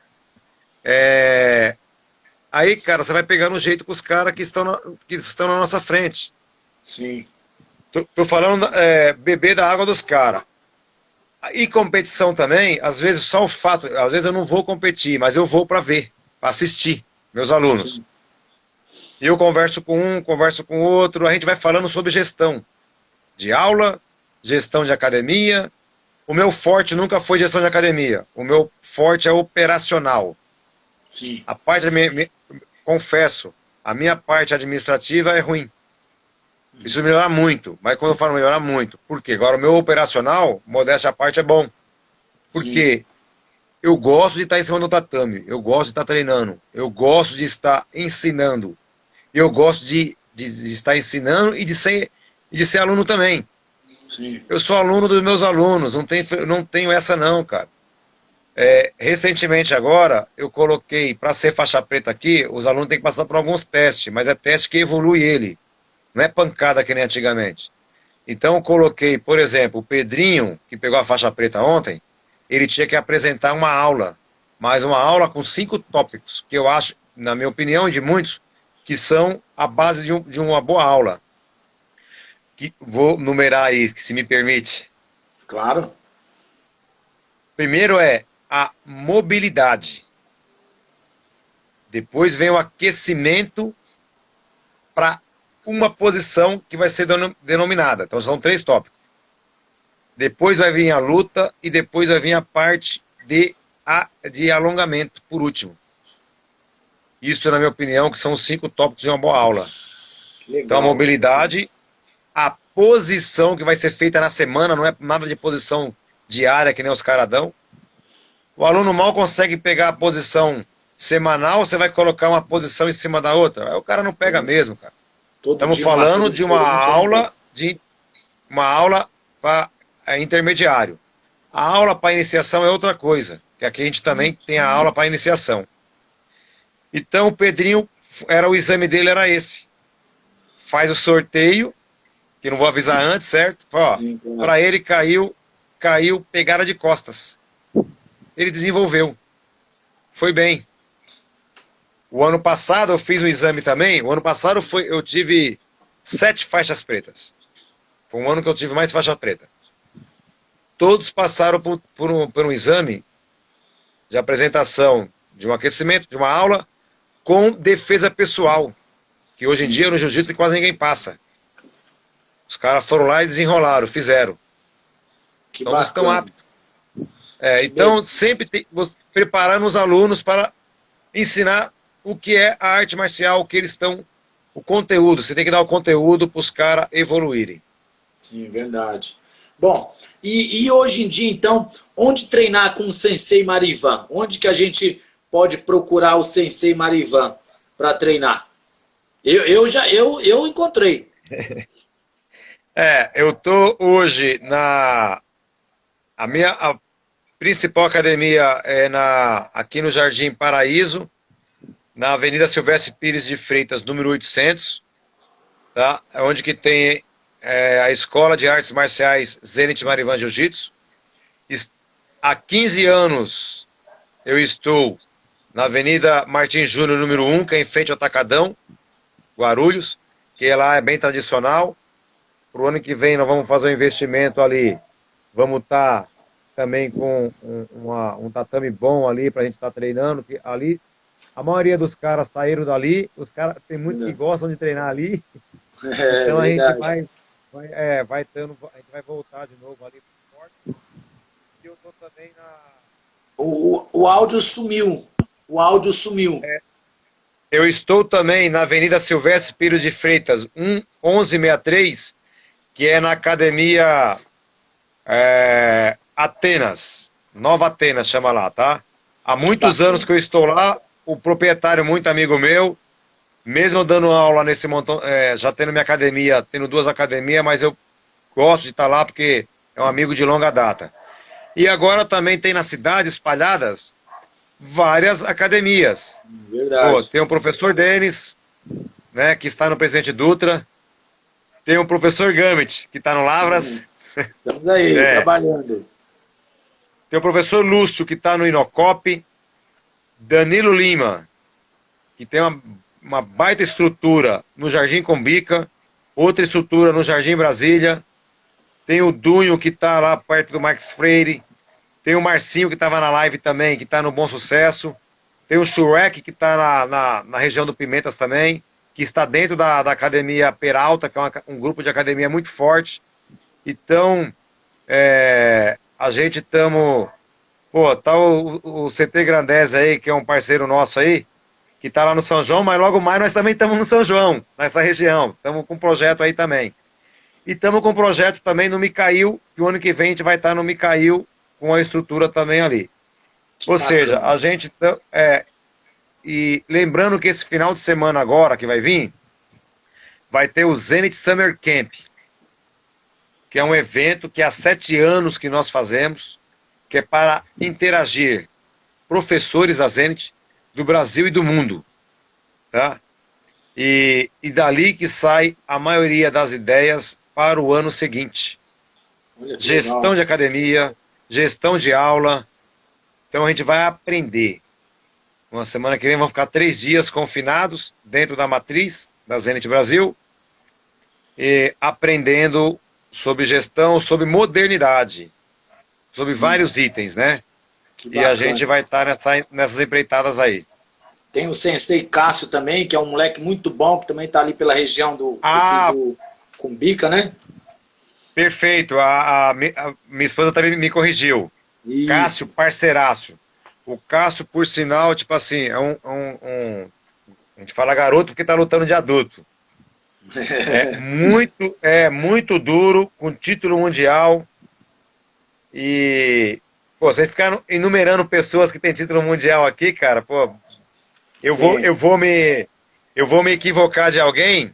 Aí, cara, você vai pegando o jeito com os caras que estão na nossa frente. Sim. Tô falando beber da água dos caras. E competição também, às vezes só o fato, às vezes eu não vou competir, mas eu vou para ver, para assistir meus alunos. Sim. E eu converso com um, converso com outro, a gente vai falando sobre gestão de aula, gestão de academia. O meu forte nunca foi gestão de academia, o meu forte é operacional. Sim. A parte, confesso, a minha parte administrativa é ruim. Isso melhorar muito, mas quando eu falo melhorar muito, por quê? Agora o meu operacional, modéstia à parte, é bom. Porque Sim. eu gosto de estar em cima do tatame, eu gosto de estar treinando, eu gosto de estar ensinando, eu gosto de estar ensinando e de ser aluno também. Sim. Eu sou aluno dos meus alunos, não tenho essa não, cara. Recentemente agora, eu coloquei, para ser faixa preta aqui, os alunos têm que passar por alguns testes, mas é teste que evolui ele. Não é pancada que nem antigamente. Então eu coloquei, por exemplo, o Pedrinho, que pegou a faixa preta ontem, ele tinha que apresentar uma aula, mas uma aula com 5 tópicos, que eu acho, na minha opinião e de muitos, que são a base de uma boa aula. Que vou numerar aí, se me permite. Claro. Primeiro é a mobilidade. Depois vem o aquecimento para uma posição que vai ser denominada. Então são 3 tópicos. Depois vai vir a luta e depois vai vir a parte de alongamento, por último. Isso, na minha opinião, que são os 5 tópicos de uma boa aula. Legal. Então a mobilidade, a posição que vai ser feita na semana, não é nada de posição diária que nem os caras dão. O aluno mal consegue pegar a posição semanal, você vai colocar uma posição em cima da outra. Aí o cara não pega mesmo, cara. Todo Estamos dia falando coisa de uma diferente, aula para intermediário. A aula para iniciação é outra coisa, que aqui a gente também tem a aula para iniciação. Então o Pedrinho, o exame dele era esse. Faz o sorteio, que não vou avisar antes, certo? Sim, claro. Para ele caiu pegada de costas. Ele desenvolveu. Foi bem. O ano passado eu fiz um exame também. O ano passado eu tive 7 faixas pretas. Foi um ano que eu tive mais faixa preta. Todos passaram por um exame de apresentação de um aquecimento, de uma aula, com defesa pessoal. Que hoje em dia no jiu-jitsu quase ninguém passa. Os caras foram lá e desenrolaram, fizeram. Que Então estão bacana. aptos. Então sempre preparando os alunos para ensinar o que é a arte marcial, o que eles estão, o conteúdo. Você tem que dar o conteúdo para os caras evoluírem. Sim, verdade. Bom, e hoje em dia, então, onde treinar com o Sensei Marivan? Onde que a gente pode procurar o Sensei Marivan para treinar? Eu encontrei. Eu tô hoje a principal academia é aqui no Jardim Paraíso, na Avenida Silvestre Pires de Freitas, número 800, tá? Onde que tem a Escola de Artes Marciais Zenit Marivan Jiu-Jitsu. Há 15 anos eu estou na Avenida Martins Júnior, número 1, que é em frente ao Atacadão, Guarulhos, que lá é bem tradicional. Para o ano que vem nós vamos fazer um investimento ali. Vamos estar também com um tatame bom ali para a gente estar treinando. Que ali, a maioria dos caras saíram dali. Os caras, tem muitos que gostam de treinar ali. Então a gente a gente vai voltar de novo ali pro esporte. E eu estou também na... O áudio sumiu. O áudio sumiu. Eu estou também na Avenida Silvestre Pires de Freitas, 1163, que é na Academia Atenas. Nova Atenas, chama lá, tá? Há muitos anos que eu estou lá, o proprietário, muito amigo meu, mesmo dando aula nesse montão, já tendo minha academia, tendo 2 academias, mas eu gosto de estar lá porque é um amigo de longa data. E agora também tem na cidade, espalhadas, várias academias. Verdade. Pô, tem o professor Denis, né, que está no Presidente Dutra. Tem o professor Gambit, que está no Lavras. Estamos aí, trabalhando. Tem o professor Lúcio, que está no Inocop. Danilo Lima, que tem uma baita estrutura no Jardim Combica. Outra estrutura no Jardim Brasília. Tem o Dunho, que está lá perto do Max Freire. Tem o Marcinho, que estava na live também, que está no Bom Sucesso. Tem o Shurek, que está na região do Pimentas também, que está dentro da Academia Peralta, que é um grupo de academia muito forte. Então, a gente estamos... Pô, tá o CT Grandese aí, que é um parceiro nosso aí, que está lá no São João, mas logo mais nós também estamos no São João, nessa região. Estamos com um projeto aí também. E estamos com um projeto também no Micail, que o ano que vem a gente vai estar no Micail, com a estrutura também ali. Ou seja, a gente... E lembrando que esse final de semana agora, que vai vir, vai ter o Zenit Summer Camp, que é um evento que há 7 anos que nós fazemos, que é para interagir professores da Zenit do Brasil e do mundo. Tá? E dali que sai a maioria das ideias para o ano seguinte. Gestão de academia, gestão de aula. Então a gente vai aprender. Uma semana que vem vão ficar 3 dias confinados dentro da matriz da Zenit Brasil, e aprendendo sobre gestão, sobre modernidade, sobre vários itens, né? E a gente vai estar nessas empreitadas aí. Tem o Sensei Cássio também, que é um moleque muito bom, que também está ali pela região do Cumbica, né? Perfeito. A minha esposa também me corrigiu. Isso. Cássio, parceiraço. O Cássio, por sinal, tipo assim, a gente fala garoto porque tá lutando de adulto. É muito duro, com título mundial. E, pô, você ficar enumerando pessoas que têm título mundial aqui, cara, pô, eu vou me equivocar de alguém,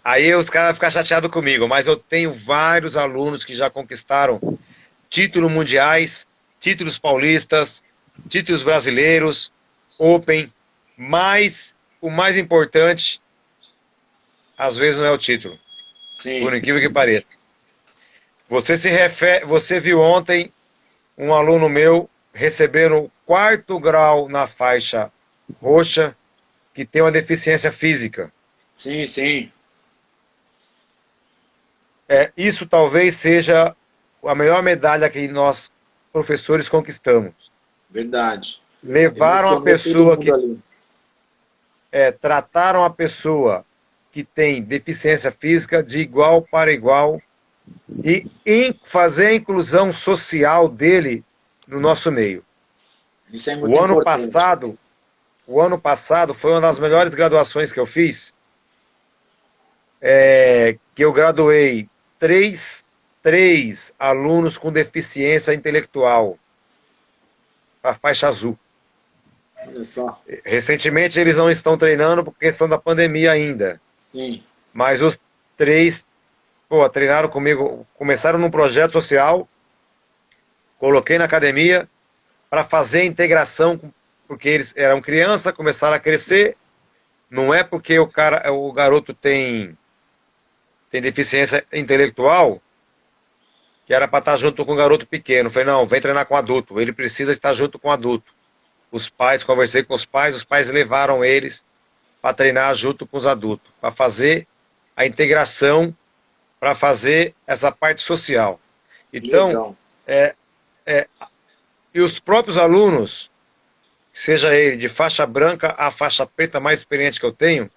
aí os caras vão ficar chateados comigo, mas eu tenho vários alunos que já conquistaram títulos mundiais, títulos paulistas, títulos brasileiros, Open, mas o mais importante, às vezes não é o título. Sim. Por incrível que pareça. Você viu ontem um aluno meu receber o 4º grau na faixa roxa, que tem uma deficiência física. Sim, sim. Isso talvez seja a melhor medalha que nós, professores, conquistamos. Verdade. Levaram a pessoa que... trataram a pessoa que tem deficiência física de igual para igual e fazer a inclusão social dele no nosso meio. Isso é muito importante. O ano passado foi uma das melhores graduações que eu fiz, que eu graduei 3 alunos com deficiência intelectual para a faixa azul. Olha só. Recentemente eles não estão treinando por questão da pandemia ainda. Sim. Mas os 3, treinaram comigo, começaram num projeto social, coloquei na academia para fazer a integração com porque eles eram criança, começaram a crescer. Não é porque o garoto tem deficiência intelectual que era para estar junto com o garoto pequeno. Eu falei, não, vem treinar com adulto. Ele precisa estar junto com o adulto. Os pais, conversei com os pais levaram eles para treinar junto com os adultos, para fazer a integração, para fazer essa parte social. Então, e os próprios alunos, seja ele de faixa branca a faixa preta mais experiente que eu tenho,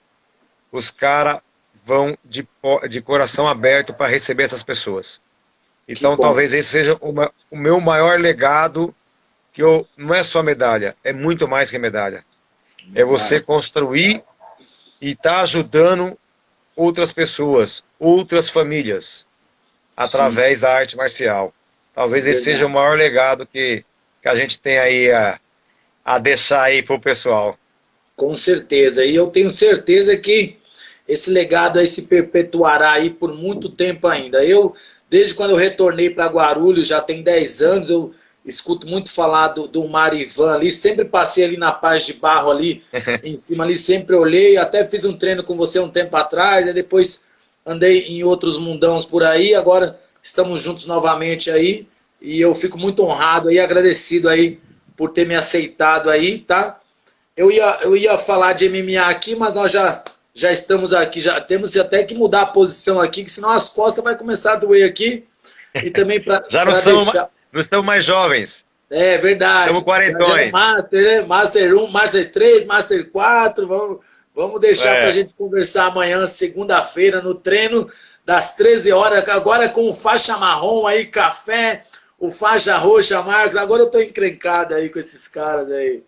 os caras vão de coração aberto para receber essas pessoas. Então talvez esse seja o meu maior legado, que não é só medalha, é muito mais que medalha. É você construir e estar ajudando outras pessoas, outras famílias, através da arte marcial. Talvez esse seja o maior legado que a gente tem aí a deixar aí pro pessoal. Com certeza. E eu tenho certeza que esse legado aí se perpetuará aí por muito tempo ainda. Desde quando eu retornei para Guarulhos, já tem 10 anos, eu escuto muito falar do Marivan ali, sempre passei ali na Paz de Barro ali, em cima ali, sempre olhei, até fiz um treino com você um tempo atrás, aí depois andei em outros mundãos por aí, agora estamos juntos novamente aí, e eu fico muito honrado aí, agradecido aí por ter me aceitado aí, tá? Eu ia falar de MMA aqui, mas nós já estamos aqui, já temos até que mudar a posição aqui, que senão as costas vai começar a doer aqui. E também para deixar... Não estamos mais jovens. É verdade. Estamos quarentões. Master, né? Master 1, Master 3, Master 4. Vamos deixar para a gente conversar amanhã, segunda-feira, no treino das 13 horas, agora com o faixa marrom aí, café, o faixa roxa, Marcos. Agora eu estou encrencado aí com esses caras aí.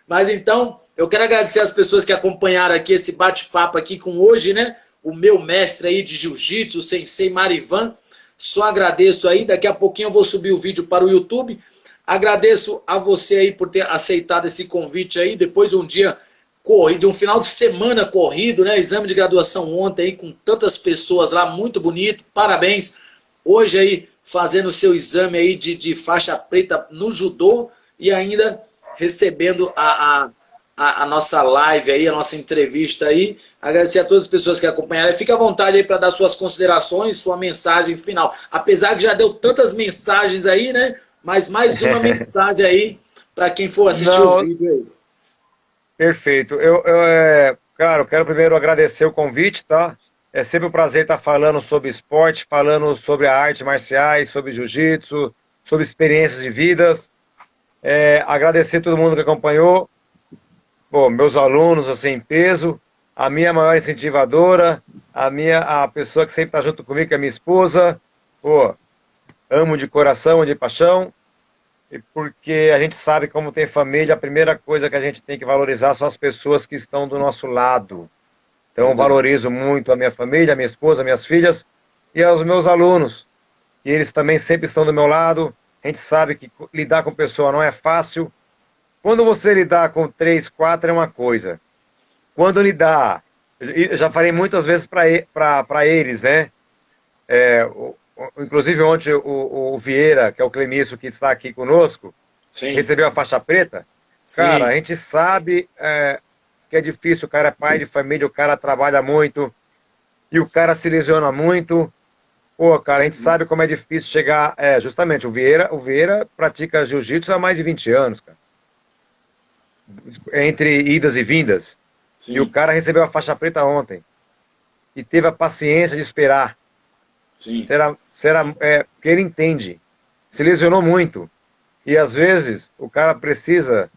Mas então, eu quero agradecer as pessoas que acompanharam aqui esse bate-papo aqui com hoje, né? O meu mestre aí de jiu-jitsu, o Sensei Marivan. Só agradeço aí, daqui a pouquinho eu vou subir o vídeo para o YouTube. Agradeço a você aí por ter aceitado esse convite aí, depois de um dia corrido, de um final de semana corrido, né? Exame de graduação ontem aí, com tantas pessoas lá, muito bonito, parabéns. Hoje aí, fazendo o seu exame aí de faixa preta no judô e ainda recebendo a nossa live aí, a nossa entrevista aí. Agradecer a todas as pessoas que acompanharam. Fique à vontade aí para dar suas considerações, sua mensagem final. Apesar que já deu tantas mensagens aí, né? Mas mais uma mensagem aí para quem for assistir o vídeo aí. Perfeito. Cara, eu quero primeiro agradecer o convite, tá? É sempre um prazer estar falando sobre esporte, falando sobre a arte marciais, sobre jiu-jitsu, sobre experiências de vidas. Agradecer a todo mundo que acompanhou. Bom, meus alunos, assim, em peso, a minha maior incentivadora, a pessoa que sempre está junto comigo, que é minha esposa. Pô, amo de coração, de paixão, e porque a gente sabe como tem família, a primeira coisa que a gente tem que valorizar são as pessoas que estão do nosso lado. Então, eu valorizo muito a minha família, a minha esposa, minhas filhas e aos meus alunos, que eles também sempre estão do meu lado. A gente sabe que lidar com pessoa não é fácil. Quando você lidar com 3, 4 é uma coisa. Quando lidar, eu já falei muitas vezes para eles, né? Inclusive ontem o Vieira, que é o Clemício que está aqui conosco, recebeu a faixa preta. Sim. Cara, a gente sabe que é difícil, o cara é pai de família, o cara trabalha muito e o cara se lesiona muito. Pô, cara, a gente sabe como é difícil chegar... justamente, o Vieira pratica jiu-jitsu há mais de 20 anos, cara. Entre idas e vindas. Sim. E o cara recebeu a faixa preta ontem. E teve a paciência de esperar. Sim. Porque ele entende. Se lesionou muito. E às vezes o cara precisa...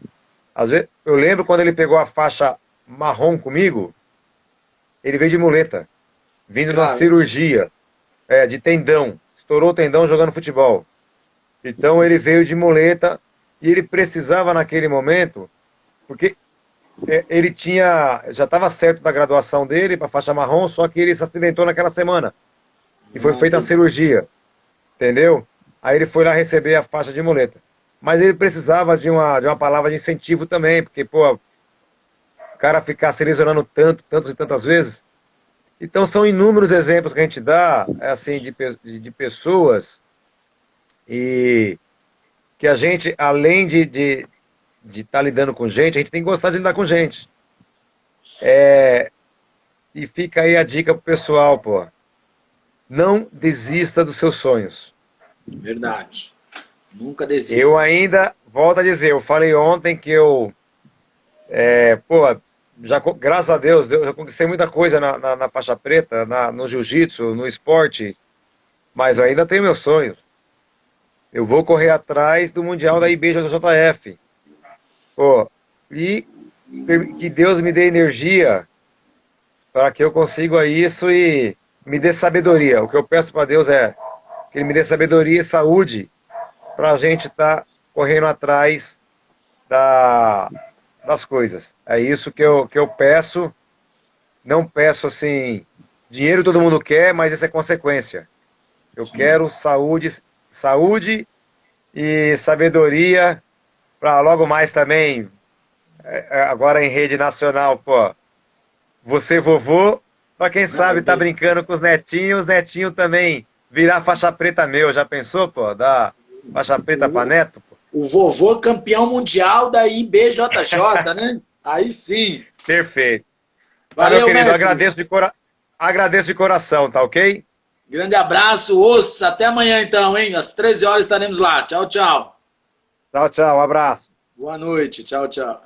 eu lembro quando ele pegou a faixa marrom comigo, ele veio de muleta. Vindo na cirurgia de tendão. Estourou o tendão jogando futebol. Então ele veio de muleta e ele precisava naquele momento... Porque ele já estava certo da graduação dele para faixa marrom, só que ele se acidentou naquela semana. E foi feita a cirurgia. Entendeu? Aí ele foi lá receber a faixa de muleta. Mas ele precisava de uma palavra de incentivo também, porque, pô, o cara ficar se lesionando tantas e tantas vezes. Então são inúmeros exemplos que a gente dá, assim, de pessoas e que a gente, além de de estar lidando com gente, a gente tem que gostar de lidar com gente. E fica aí a dica pro pessoal, pô. Não desista dos seus sonhos. Verdade. Nunca desista. Eu ainda, volto a dizer, eu falei ontem que eu, graças a Deus, eu já conquistei muita coisa na faixa preta, no jiu-jitsu, no esporte, mas eu ainda tenho meus sonhos. Eu vou correr atrás do Mundial da IBJJF. Pô, e que Deus me dê energia para que eu consiga isso e me dê sabedoria. O que eu peço para Deus é que Ele me dê sabedoria e saúde para a gente estar correndo atrás das coisas. É isso que eu peço. Não peço assim, dinheiro todo mundo quer, mas isso é consequência. Eu quero saúde e sabedoria para logo mais também, agora em rede nacional, pô, você vovô, para quem sabe tá brincando com os netinhos também virar faixa preta meu, já pensou, pô, dar faixa preta para neto? Pô? O vovô campeão mundial da IBJJ, né? Aí sim. Perfeito. Valeu, meu querido, mestre. agradeço de coração, tá ok? Grande abraço, osso. Até amanhã então, hein? Às 13 horas estaremos lá. Tchau, tchau. Tchau, tchau, um abraço. Boa noite. Tchau, tchau.